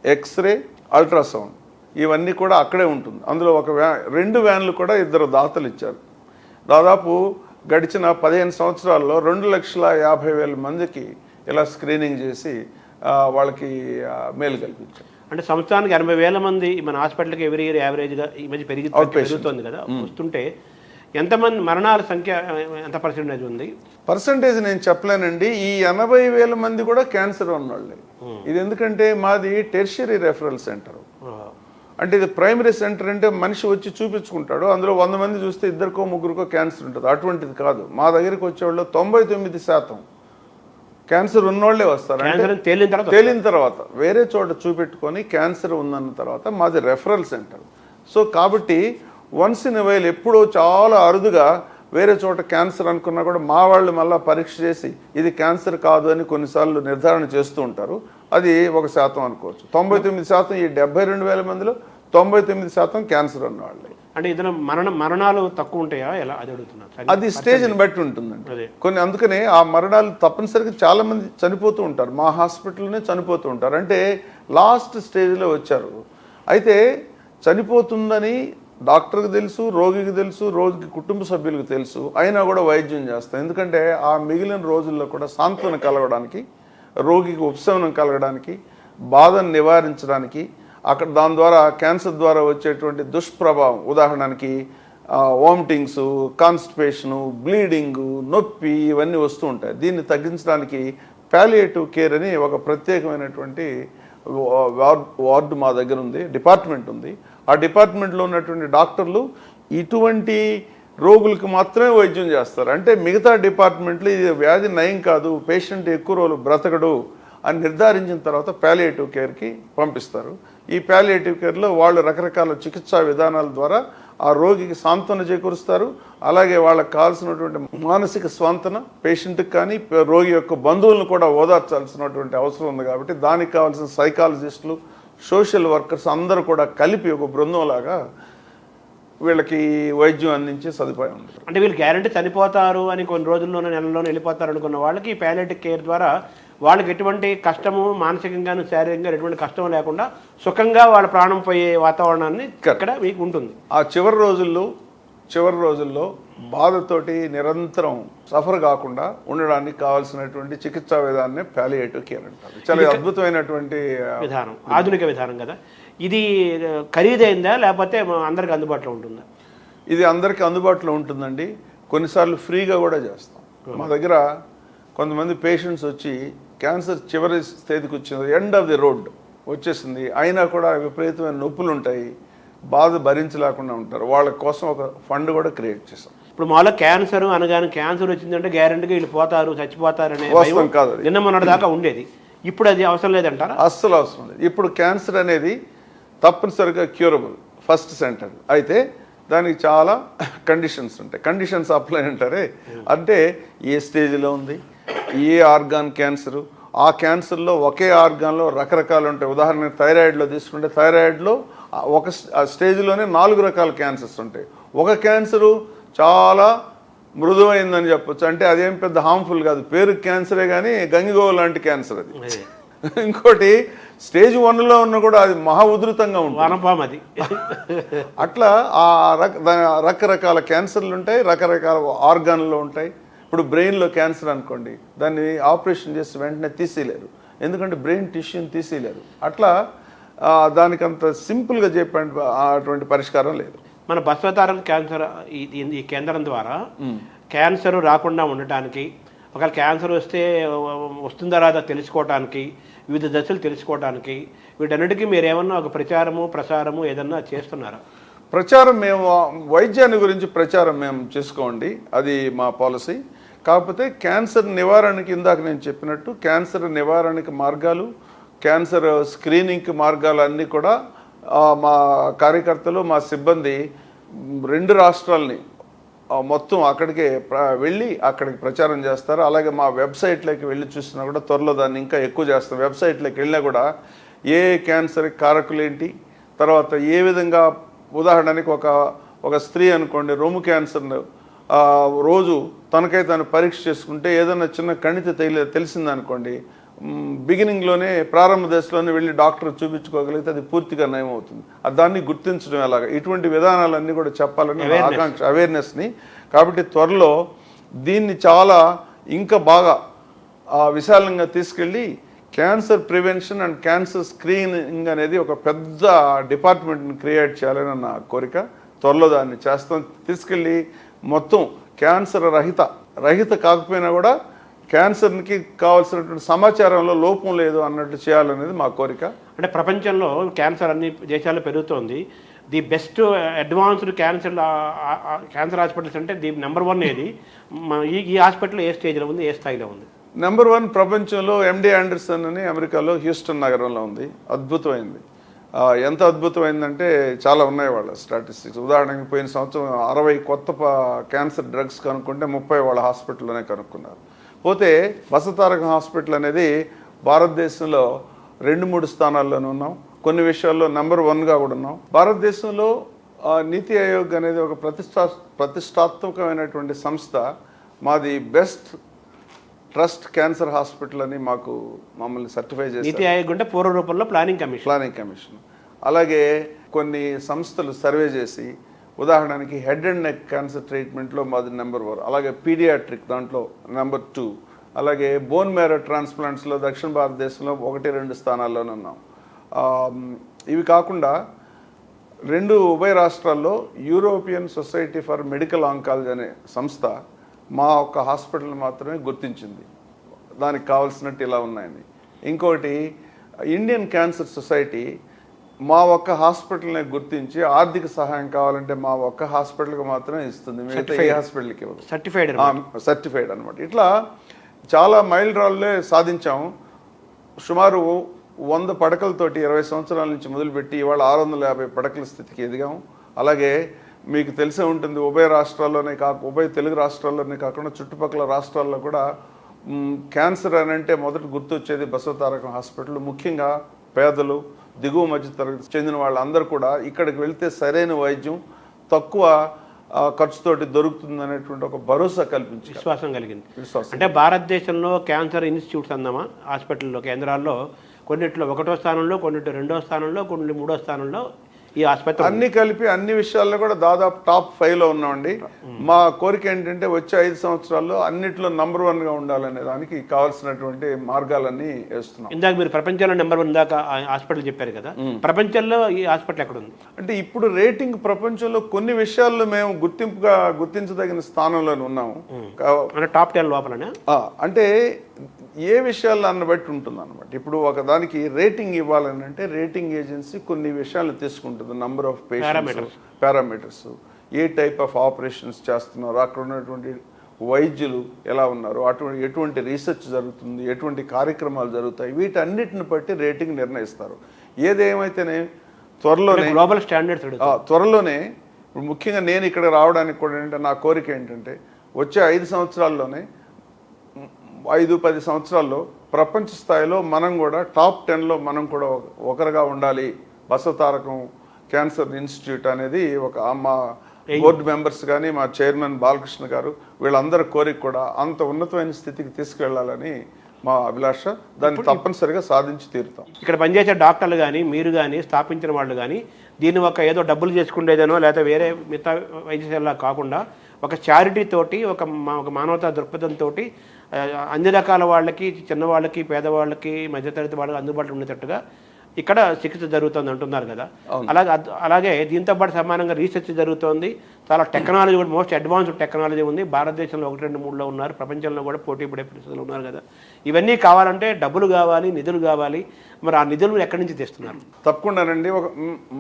ఎక్స్రే, అల్ట్రాసౌండ్ ఇవన్నీ కూడా అక్కడే ఉంటుంది. అందులో 2 వ్యాన్లు కూడా 2 దాతలు ఇచ్చారు. దాదాపు గడిచిన 15 సంవత్సరాల్లో 2,50,000 మందికి ఇలా స్క్రీనింగ్ చేసి వాళ్ళకి మేలు కల్పించారు. అంటే సంవత్సరానికి 80,000 మంది మన హాస్పిటల్కి ఎవ్రీ ఇయర్ యావరేజ్గా ఈ మధ్య పెరుగుతుంది కదా, వస్తుంటే ఎంతమంది మరణాల సంఖ్య ఎంత పర్సెంటేజ్ ఉంది? పర్సంటేజ్ నేను చెప్పలేనండి. ఈ 80,000 మంది కూడా క్యాన్సర్ ఉన్నవాళ్ళే. ఇది ఎందుకంటే మాది టెర్షియరీ రెఫరల్ సెంటర్. అంటే ఇది ప్రైమరీ సెంటర్ అంటే మనిషి వచ్చి చూపించుకుంటాడు, అందులో 100 మంది చూస్తే 2కో 3కో క్యాన్సర్ ఉంటుంది. అటువంటిది కాదు. మా దగ్గరికి వచ్చేవాళ్ళు 99% క్యాన్సర్ ఉన్నోళ్లే వస్తారు. తేలిన తర్వాత వేరే చోట చూపెట్టుకొని క్యాన్సర్ ఉందన్న తర్వాత మాది రెఫరల్ సెంటర్. సో కాబట్టి వన్స్ ఇన్ వైల్ ఎప్పుడో చాలా అరుదుగా వేరే చోట క్యాన్సర్ అనుకున్నా కూడా మా వాళ్ళు మళ్ళీ పరీక్ష చేసి ఇది క్యాన్సర్ కాదు అని కొన్నిసార్లు నిర్ధారణ చేస్తూ ఉంటారు. అది 1% అనుకోవచ్చు. 99% ఈ 72,000 మందిలో 99% క్యాన్సర్ ఉన్నవాళ్ళే. అంటే ఇతను మరణాలు తక్కువ ఉంటాయా ఎలా అది అడుగుతున్నారు? అది స్టేజ్ని బట్టి ఉంటుందండి. అందుకనే ఆ మరణాలు తప్పనిసరిగా చాలా మంది చనిపోతూ ఉంటారు, మా హాస్పిటల్లోనే చనిపోతూ ఉంటారు. అంటే లాస్ట్ స్టేజ్లో వచ్చారు. అయితే చనిపోతుందని డాక్టర్కి తెలుసు, రోగికి తెలుసు, రోగికి కుటుంబ సభ్యులకు తెలుసు, అయినా కూడా వైద్యం చేస్తాం. ఎందుకంటే ఆ మిగిలిన రోజుల్లో కూడా సాంత్వన కలగడానికి, రోగికి ఉపశమనం కలగడానికి, బాధను నివారించడానికి, అక్కడ దాని ద్వారా క్యాన్సర్ ద్వారా వచ్చేటువంటి దుష్ప్రభావం, ఉదాహరణకి వామిటింగ్స్, కాన్స్టిపేషను, బ్లీడింగు, నొప్పి ఇవన్నీ వస్తూ ఉంటాయి. దీన్ని తగ్గించడానికి పాలియేటివ్ కేర్ అని ఒక ప్రత్యేకమైనటువంటి వార్డు మా దగ్గర ఉంది, డిపార్ట్మెంట్ ఉంది. ఆ డిపార్ట్మెంట్లో ఉన్నటువంటి డాక్టర్లు ఇటువంటి రోగులకు మాత్రమే వైద్యం చేస్తారు. అంటే మిగతా డిపార్ట్మెంట్లు ఇది వ్యాధి నయం కాదు, పేషెంట్ ఎక్కువ రోజులు బ్రతకడు అని నిర్ధారించిన తర్వాత పాలియేటివ్ కేర్కి పంపిస్తారు. ఈ పాలియేటివ్ కేర్లో వాళ్ళు రకరకాల చికిత్సా విధానాల ద్వారా ఆ రోగికి సాంత్వన చేకూరుస్తారు. అలాగే వాళ్ళకి కావాల్సినటువంటి మానసిక స్వాంతన పేషెంట్కి కానీ రోగి యొక్క బంధువులను కూడా ఓదార్చాల్సినటువంటి అవసరం ఉంది. కాబట్టి దానికి కావాల్సిన సైకాలజిస్టులు, సోషల్ వర్కర్స్ అందరూ కూడా కలిపి ఒక బృందంలాగా వీళ్ళకి వైద్యం అందించే సదుపాయం ఉంది. అంటే వీళ్ళు గ్యారంటీ చనిపోతారు అని కొన్ని రోజుల్లోనే నెలల్లోనే వెళ్ళిపోతారు అనుకున్న వాళ్ళకి పాలియేటివ్ కేర్ ద్వారా వాళ్ళకి ఎటువంటి కష్టము మానసికంగాను శారీరకంగా ఎటువంటి కష్టం లేకుండా సుఖంగా వాళ్ళ ప్రాణం పోయే వాతావరణాన్ని ఇక్కడ మీకు ఉంటుంది. ఆ చివరి రోజుల్లో చివరి రోజుల్లో బాధతోటి నిరంతరం సఫర్ కాకుండా ఉండడానికి కావాల్సినటువంటి చికిత్సా విధానాన్ని పాలియేటివ్ కేర్ అంటారు. చాలా అద్భుతమైనటువంటి విధానం, ఆధునిక విధానం కదా. ఇది ఖరీదైందా లేకపోతే అందరికి అందుబాటులో ఉంటుందా? ఇది అందరికీ అందుబాటులో ఉంటుందండి. కొన్నిసార్లు ఫ్రీగా కూడా చేస్తాం. మా దగ్గర కొంతమంది పేషెంట్స్ వచ్చి క్యాన్సర్ చివరి స్థితికి వచ్చింది, ఎండ్ ఆఫ్ ది రోడ్ వచ్చేసింది, అయినా కూడా విపరీతమైన నొప్పులు ఉంటాయి, బాధ భరించలేకుండా ఉంటారు. వాళ్ళ కోసం ఒక ఫండ్ కూడా క్రియేట్ చేస్తాం. ఇప్పుడు మామూలుగా క్యాన్సర్ అనగానే క్యాన్సర్ వచ్చిందంటే గ్యారెంటీగా వీళ్ళు పోతారు, చచ్చిపోతారు అనే వాస్తవం కాదు. నిన్న మొన్నటి దాకా ఉండేది, ఇప్పుడు అది అవసరం లేదంటారా? అస్సలు అవసరం లేదు. ఇప్పుడు క్యాన్సర్ అనేది తప్పనిసరిగా క్యూరబుల్ ఫస్ట్ సెంటర్. అయితే దానికి చాలా కండిషన్స్ ఉంటాయి. కండిషన్స్ అప్లై అంటారే, అంటే ఏ స్టేజ్లో ఉంది, ఏ ఆర్గాన్ క్యాన్సరు, ఆ క్యాన్సర్లో ఒకే ఆర్గాన్లో రకరకాలు ఉంటాయి. ఉదాహరణకు థైరాయిడ్లో తీసుకుంటే థైరాయిడ్లో ఒక స్టేజ్లోనే 4 రకాల క్యాన్సర్స్ ఉంటాయి. ఒక క్యాన్సరు చాలా మృదువైందని చెప్పొచ్చు, అంటే అదేం పెద్ద హార్మ్ఫుల్ కాదు, పేరు క్యాన్సరే కానీ గంగిగోవు లాంటి క్యాన్సర్ అది. ఇంకోటి స్టేజ్ 1లో ఉన్న కూడా అది మహా ఉధృతంగా ఉంటుంది. అది అట్లా ఆ రకరకాల క్యాన్సర్లు ఉంటాయి, రకరకాల ఆర్గాన్లో ఉంటాయి. ఇప్పుడు బ్రెయిన్లో క్యాన్సర్ అనుకోండి, దాన్ని ఆపరేషన్ చేసి వెంటనే తీసేయలేరు, ఎందుకంటే బ్రెయిన్ టిష్యూని తీసేయలేరు. అట్లా దానికి అంత సింపుల్గా చెప్పండి అటువంటి పరిష్కారం లేదు. మన బసవతారక క్యాన్సర్ ఈ కేంద్రం ద్వారా క్యాన్సర్ రాకుండా ఉండటానికి, ఒకవేళ క్యాన్సర్ వస్తుందా రాదా తెలుసుకోవటానికి, వివిధ దశలు తెలుసుకోవడానికి, వీటన్నిటికీ మీరు ఏమన్నా ఒక ప్రసారము ఏదన్నా చేస్తున్నారా? ప్రచారం మేము వైద్యాన్ని గురించి ప్రచారం మేము చేసుకోండి, అది మా పాలసీ. కాకపోతే క్యాన్సర్ నివారణకి ఇందాక నేను చెప్పినట్టు క్యాన్సర్ నివారణకి మార్గాలు, క్యాన్సర్ స్క్రీనింగ్కి మార్గాలు అన్నీ కూడా మా కార్యకర్తలు, మా సిబ్బంది 2 రాష్ట్రాలని మొత్తం అక్కడికే వెళ్ళి అక్కడికి ప్రచారం చేస్తారు. అలాగే మా వెబ్సైట్లోకి వెళ్ళి చూసినా కూడా త్వరలో దాన్ని ఇంకా ఎక్కువ చేస్తాం. వెబ్సైట్లోకి వెళ్ళినా కూడా ఏ క్యాన్సర్ కారకులు ఏంటి, తర్వాత ఏ విధంగా, ఉదాహరణకి ఒక స్త్రీ అనుకోండి రొమ్ము క్యాన్సర్ రోజు తనకై తను పరీక్ష చేసుకుంటే ఏదైనా చిన్న కణితి తెలిసిందనుకోండి, బిగినింగ్లోనే ప్రారంభ దశలోనే వెళ్ళి డాక్టర్ చూపించుకోగలిగితే అది పూర్తిగా నయమవుతుంది. దాన్ని గుర్తించడం ఎలాగా, ఇటువంటి విధానాలన్నీ కూడా చెప్పాలని ఆకాంక్ష, అవేర్నెస్ని. కాబట్టి త్వరలో దీన్ని చాలా ఇంకా బాగా విశాలంగా తీసుకెళ్ళి cancer prevention and cancer screening అనేది ఒక పెద్ద డిపార్ట్మెంట్ని క్రియేట్ చేయాలని నా కోరిక. త్వరలో దాన్ని చేస్తాం. తీసుకెళ్ళి మొత్తం క్యాన్సర్ రహిత కాకపోయినా కూడా క్యాన్సర్కి కావాల్సినటువంటి సమాచారంలో లోపం లేదు అన్నట్టు చేయాలనేది మా కోరిక. అంటే ప్రపంచంలో క్యాన్సర్ అన్ని దేశాల్లో పెరుగుతోంది. The best advanced cancer hospitals అంటే ది నెంబర్ 1 ఏది? ఈ హాస్పిటల్ ఏ స్టేజ్లో ఉంది, ఏ స్థాయిలో ఉంది? నెంబర్ 1 ప్రపంచంలో ఎండి ఆండర్సన్ అని అమెరికాలో హ్యూస్టన్ నగరంలో ఉంది. అద్భుతమైంది. ఎంత అద్భుతమైందంటే చాలా ఉన్నాయి వాళ్ళ స్టాటిస్టిక్స్. ఉదాహరణకి పోయిన సంవత్సరం 60 కొత్త క్యాన్సర్ డ్రగ్స్ కనుక్కుంటే 30 వాళ్ళ హాస్పిటల్లోనే కనుక్కున్నారు. పోతే బసవతారక హాస్పిటల్ అనేది భారతదేశంలో 2-3 స్థానాల్లోనే ఉన్నాం. కొన్ని విషయాల్లో నెంబర్ 1గా కూడా ఉన్నాం. భారతదేశంలో నీతి ఆయోగ్ అనేది ఒక ప్రతిష్టాత్మకమైనటువంటి సంస్థ. మాది బెస్ట్ ట్రస్ట్ క్యాన్సర్ హాస్పిటల్ అని మమ్మల్ని సర్టిఫై చేశారు. నీతి ఆయోగ్ అంటే పూర్వ రూపంలో ప్లానింగ్ కమిషన్. అలాగే కొన్ని సంస్థలు సర్వే చేసి, ఉదాహరణకి హెడ్ అండ్ నెక్ క్యాన్సర్ ట్రీట్మెంట్లో మాది నెంబర్ 1, అలాగే పీడియాట్రిక్ దాంట్లో నెంబర్ 2, అలాగే బోన్ మ్యారో ట్రాన్స్ప్లాంట్స్లో దక్షిణ భారతదేశంలో 1-2 స్థానాల్లోనే ఉన్నాం. ఇవి కాకుండా 2 ఉభయ రాష్ట్రాల్లో European society for medical oncology అనే సంస్థ మా ఒక్క హాస్పిటల్ మాత్రమే గుర్తించింది, దానికి కావాల్సినట్టు ఇలా ఉన్నాయని. ఇంకోటి ఇండియన్ క్యాన్సర్ సొసైటీ మా ఒక్క హాస్పిటల్ని గుర్తించి ఆర్థిక సహాయం కావాలంటే మా ఒక్క హాస్పిటల్కి మాత్రమే ఇస్తుంది, మిగతా ఏ హాస్పిటల్కి ఇవ్వదు. సర్టిఫైడ్ అనమాట. ఇట్లా చాలా మైలురాళ్ళే సాధించాము. సుమారు 100 పడకలతోటి 20 సంవత్సరాల నుంచి మొదలుపెట్టి ఇవాళ 650 పడకల స్థితికి ఎదిగాము. అలాగే మీకు తెలిసే ఉంటుంది, ఉభయ తెలుగు రాష్ట్రాల్లోనే కాకుండా చుట్టుపక్కల రాష్ట్రాల్లో కూడా క్యాన్సర్ అని అంటే మొదట గుర్తొచ్చేది బసవతారకం హాస్పిటల్. ముఖ్యంగా పేదలు, దిగువ మధ్య తరగతి చెందిన వాళ్ళందరూ కూడా ఇక్కడికి వెళ్తే సరైన వైద్యం తక్కువ ఖర్చుతోటి దొరుకుతుంది అనేటువంటి ఒక భరోసా కల్పించి విశ్వాసం కలిగింది. అంటే భారతదేశంలో క్యాన్సర్ ఇన్స్టిట్యూట్స్ అందామా హాస్పిటల్లో కేంద్రాల్లో కొన్నిట్లో 1వ స్థానంలో, కొన్నిట్లో 2వ స్థానంలో, కొన్ని 3వ స్థానంలో ఈ ఆసుపత్రి అన్ని కలిపి అన్ని విషయాల్లో కూడా దాదాపు టాప్ 5లో ఉన్నామండి. మా కోరిక ఏంటంటే వచ్చే 5 సంవత్సరాల్లో అన్నిట్లో నంబర్ 1గా ఉండాలనే దానికి కావాల్సినటువంటి మార్గాలన్నీ వేస్తున్నాం. ఇందాక మీరు ప్రపంచంలో నెంబర్ 1 దాకా హాస్పిటల్ చెప్పారు కదా, ప్రపంచంలో ఈ హాస్పిటల్ ఎక్కడ ఉంది? అంటే ఇప్పుడు రేటింగ్ ప్రపంచంలో కొన్ని విషయాల్లో మేము గుర్తించదగిన స్థానంలో ఉన్నాము. అంటే టాప్ 10 లోపలనే. అంటే ఏ విషయాల్లో అన్న బట్టి ఉంటుంది అనమాట. ఇప్పుడు ఒక దానికి రేటింగ్ ఇవ్వాలని అంటే రేటింగ్ ఏజెన్సీ కొన్ని విషయాలు తీసుకుంటుంది. Number of patients, parameters, A type of operations చేస్తున్నారు, అక్కడ ఉన్నటువంటి వైద్యులు ఎలా ఉన్నారు, ఎటువంటి రీసెర్చ్ జరుగుతుంది, ఎటువంటి కార్యక్రమాలు జరుగుతాయి, వీటన్నిటిని బట్టి రేటింగ్ నిర్ణయిస్తారు. ఏదేమైతేనే గ్లోబల్ స్టాండర్డ్స్ త్వరలోనే ఇప్పుడు ముఖ్యంగా నేను ఇక్కడ రావడానికి కూడా ఏంటంటే నా కోరిక ఏంటంటే వచ్చే 5 సంవత్సరాల్లోనే 5-10 సంవత్సరాల్లో ప్రపంచ స్థాయిలో మనం కూడా టాప్ 10లో మనం కూడా ఒకరుగా ఉండాలి. బసవతారకం క్యాన్సర్ ఇన్స్టిట్యూట్ అనేది మా బోర్డు మెంబర్స్ కానీ మా చైర్మన్ బాలకృష్ణ గారు వీళ్ళందరి కోరిక కూడా అంత ఉన్నతమైన స్థితికి తీసుకెళ్లాలని మా అభిలాష. దాన్ని తప్పనిసరిగా సాధించి తీరుతాం. ఇక్కడ పనిచేసే డాక్టర్లు కానీ మీరు కానీ స్థాపించిన వాళ్ళు కానీ దీన్ని ఏదో డబ్బులు చేసుకునేదనో లేకపోతే వేరే మిగతా వైద్యశాల కాకుండా ఒక చారిటీ తోటి ఒక మానవతా దృక్పథంతో అన్ని రకాల వాళ్ళకి, చిన్నవాళ్ళకి, పేదవాళ్ళకి, మధ్యతరగతి వాళ్ళకి అందుబాటులో ఉండేటట్టుగా ఇక్కడ చికిత్స జరుగుతుంది అంటున్నారు కదా. అలాగే దీంతో పాటు సమానంగా రీసెర్చ్ జరుగుతోంది. చాలా టెక్నాలజీ కూడా మోస్ట్ అడ్వాన్స్డ్ టెక్నాలజీ ఉంది. భారతదేశంలో 1-2-3లో ఉన్నారు, ప్రపంచంలో కూడా పోటీ పడే పరిస్థితులు ఉన్నారు కదా. ఇవన్నీ కావాలంటే డబ్బులు కావాలి, నిధులు కావాలి. మరి ఆ నిధులు ఎక్కడి నుంచి తెస్తున్నారు? తప్పకుండానండి. ఒక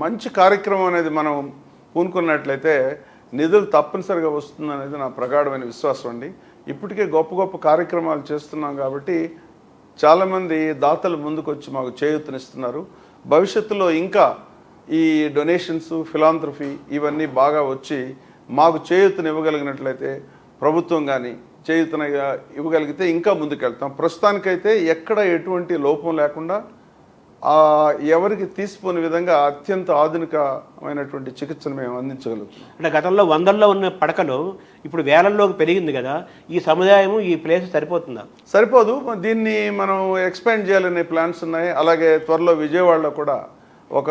మంచి కార్యక్రమం అనేది మనం పూనుకున్నట్లయితే నిధులు తప్పనిసరిగా వస్తుందనేది నా ప్రగాఢమైన విశ్వాసం అండి. ఇప్పటికే గొప్ప గొప్ప కార్యక్రమాలు చేస్తున్నాం కాబట్టి చాలామంది దాతలు ముందుకొచ్చి మాకు చేయూతనిస్తున్నారు. భవిష్యత్తులో ఇంకా ఈ డొనేషన్స్, ఫిలాంథ్రఫీ ఇవన్నీ బాగా వచ్చి మాకు చేయూతను ఇవ్వగలిగినట్లయితే, ప్రభుత్వం కానీ చేయూతనగా ఇవ్వగలిగితే ఇంకా ముందుకెళ్తాం. ప్రస్తుతానికైతే ఎక్కడ ఎటువంటి లోపం లేకుండా ఎవరికి తీసిపోని విధంగా అత్యంత ఆధునికమైనటువంటి చికిత్సను మేము అందించగలుగుతాం. అంటే గతంలో 100ల్లో ఉన్న పడకలు ఇప్పుడు వేలల్లోకి పెరిగింది కదా. ఈ సముదాయం, ఈ ప్లేస్ సరిపోతుందా? సరిపోదు. దీన్ని మనం ఎక్స్పాండ్ చేయాలనే ప్లాన్స్ ఉన్నాయి. అలాగే త్వరలో విజయవాడలో కూడా ఒక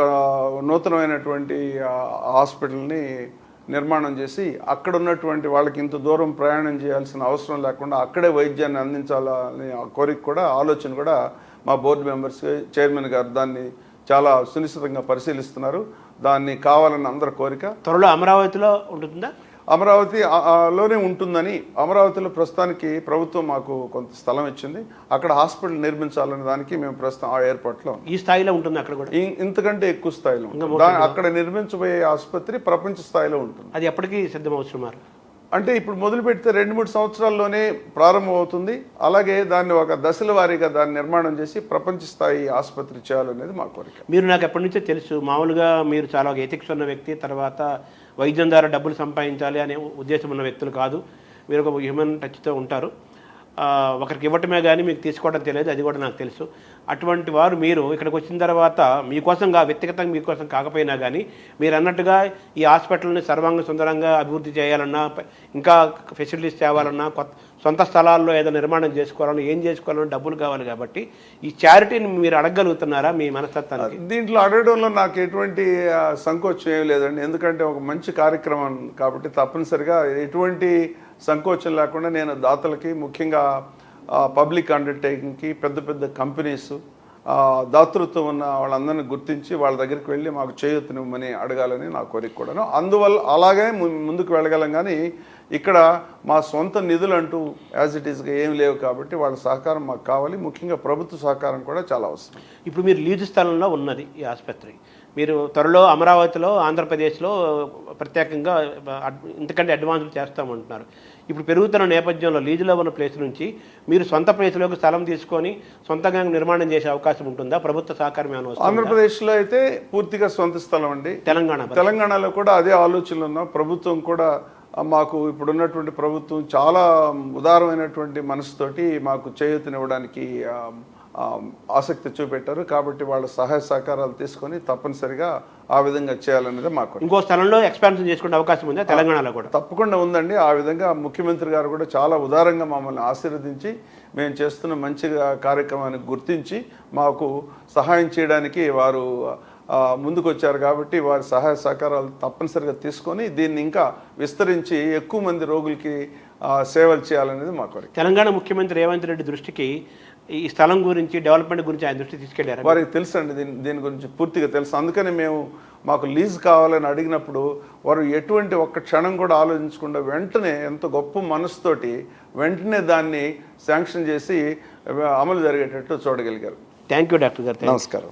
నూతనమైనటువంటి హాస్పిటల్ని నిర్మాణం చేసి అక్కడ ఉన్నటువంటి వాళ్ళకి ఇంత దూరం ప్రయాణం చేయాల్సిన అవసరం లేకుండా అక్కడే వైద్యాన్ని అందించాలని కోరిక కూడా, ఆలోచన కూడా మా బోర్డు మెంబర్స్, చైర్మన్ గారు దాన్ని చాలా సునిశ్చితంగా పరిశీలిస్తున్నారు. దాన్ని కావాలని అందరి కోరిక. త్వరలో అమరావతిలో ఉంటుందా? అమరావతిలోనే ఉంటుందని. అమరావతిలో ప్రస్తుతానికి ప్రభుత్వం మాకు కొంత స్థలం ఇచ్చింది. అక్కడ హాస్పిటల్ నిర్మించాలనే దానికి మేము ప్రస్తుతం ఆ ఏర్పాట్లో. ఈ స్థాయిలో ఉంటుంది అక్కడ కూడా? ఇంతకంటే ఎక్కువ స్థాయిలో అక్కడ నిర్మించబోయే ఆసుపత్రి ప్రపంచ స్థాయిలో ఉంటుంది. అది ఎప్పటికీ సిద్ధమవుతున్నారు? అంటే ఇప్పుడు మొదలు పెడితే 2-3 సంవత్సరాల్లోనే ప్రారంభం అవుతుంది. అలాగే దాన్ని ఒక దశల వారీగా దాన్ని నిర్మాణం చేసి ప్రపంచ స్థాయి ఆసుపత్రి చేయాలనేది మా కోరిక. మీరు నాకు ఎప్పటి నుంచో తెలుసు, మామూలుగా మీరు చాలా ఎథిక్స్ ఉన్న వ్యక్తి, తర్వాత వైద్యం ద్వారా డబ్బులు సంపాదించాలి అనే ఉద్దేశం ఉన్న వ్యక్తులు కాదు. మీరు ఒక హ్యూమన్ టచ్తో ఉంటారు. ఒకరికి ఇవ్వటమే కానీ మీకు తీసుకోవడం తెలియదు, అది కూడా నాకు తెలుసు. అటువంటి వారు మీరు ఇక్కడికి వచ్చిన తర్వాత మీకోసం వ్యక్తిగతంగా మీకోసం కాకపోయినా కానీ మీరు అన్నట్టుగా ఈ హాస్పిటల్ని సర్వాంగ సుందరంగా అభివృద్ధి చేయాలన్నా, ఇంకా ఫెసిలిటీస్ తేవాలన్నా, సొంత స్థలాల్లో ఏదో నిర్మాణం చేసుకోవాలన్నా, ఏం చేసుకోవాలన్నా డబ్బులు కావాలి. కాబట్టి ఈ చారిటీని మీరు అడగగలుగుతున్నారా మీ మనస్తత్వానికి? దీంట్లో అడగడంలో నాకు ఎటువంటి సంకోచం ఏం లేదండి. ఎందుకంటే ఒక మంచి కార్యక్రమం కాబట్టి తప్పనిసరిగా ఎటువంటి సంకోచం లేకుండా నేను దాతలకి, ముఖ్యంగా పబ్లిక్ అండర్టేకింగ్కి, పెద్ద పెద్ద కంపెనీస్, దాతృత్వం ఉన్న వాళ్ళందరినీ గుర్తించి వాళ్ళ దగ్గరికి వెళ్ళి మాకు చేయూతనివ్వమని అడగాలని నా కోరిక కూడాను. అందువల్ల అలాగే ముందుకు వెళ్ళగలం. కానీ ఇక్కడ మా సొంత నిధులు అంటూ యాజ్ ఇట్ ఈస్గా ఏం లేవు కాబట్టి వాళ్ళ సహకారం మాకు కావాలి. ముఖ్యంగా ప్రభుత్వ సహకారం కూడా చాలా అవసరం. ఇప్పుడు మీరు లీజు స్థలంలో ఉన్నది ఈ ఆసుపత్రి. మీరు త్వరలో అమరావతిలో, ఆంధ్రప్రదేశ్లో ప్రత్యేకంగా ఇంతకంటే అడ్వాన్స్లు చేస్తామంటున్నారు. ఇప్పుడు పెరుగుతున్న నేపథ్యంలో లీజులో ఉన్న ప్లేస్ నుంచి మీరు సొంత ప్లేస్లోకి స్థలం తీసుకొని సొంతంగా నిర్మాణం చేసే అవకాశం ఉంటుందా? ప్రభుత్వ సహకారం ఏమైనా? ఆంధ్రప్రదేశ్లో అయితే పూర్తిగా సొంత స్థలం అండి. తెలంగాణలో కూడా అదే ఆలోచనలు ఉన్నాం. ప్రభుత్వం కూడా మాకు ఇప్పుడున్నటువంటి ప్రభుత్వం చాలా ఉదారమైనటువంటి మనసుతోటి మాకు చేయూతనివ్వడానికి ఆసక్తి చూపెట్టారు. కాబట్టి వాళ్ళ సహాయ సహకారాలు తీసుకొని తప్పనిసరిగా ఆ విధంగా చేయాలనేది మాకు. ఇంకో స్థలంలో ఎక్స్పాన్షన్ చేసుకునే అవకాశం ఉందా తెలంగాణలో కూడా? తప్పకుండా ఉందండి. ఆ విధంగా ముఖ్యమంత్రి గారు కూడా చాలా ఉదారంగా మమ్మల్ని ఆశీర్వదించి మేము చేస్తున్న మంచి కార్యక్రమాన్ని గుర్తించి మాకు సహాయం చేయడానికి వారు ముందుకు వచ్చారు కాబట్టి వారి సహాయ సహకారాలు తప్పనిసరిగా తీసుకొని దీన్ని ఇంకా విస్తరించి ఎక్కువ మంది రోగులకి సేవలు చేయాలనేది మా కోరిక. తెలంగాణ ముఖ్యమంత్రి రేవంత్ రెడ్డి దృష్టికి ఈ స్థలం గురించి, డెవలప్మెంట్ గురించి ఆయన దృష్టికి తీసుకెళ్లారు. వారికి తెలుసు అండి, దీని గురించి పూర్తిగా తెలుసు. అందుకని మేము మాకు లీజ్ కావాలని అడిగినప్పుడు వారు ఎటువంటి ఒక్క క్షణం కూడా ఆలోచించకుండా వెంటనే ఎంతో గొప్ప మనసుతోటి వెంటనే దాన్ని శాంక్షన్ చేసి అమలు జరిగేటట్టు చూడగలిగారు. థ్యాంక్ యూ డాక్టర్ గారు. నమస్కారం.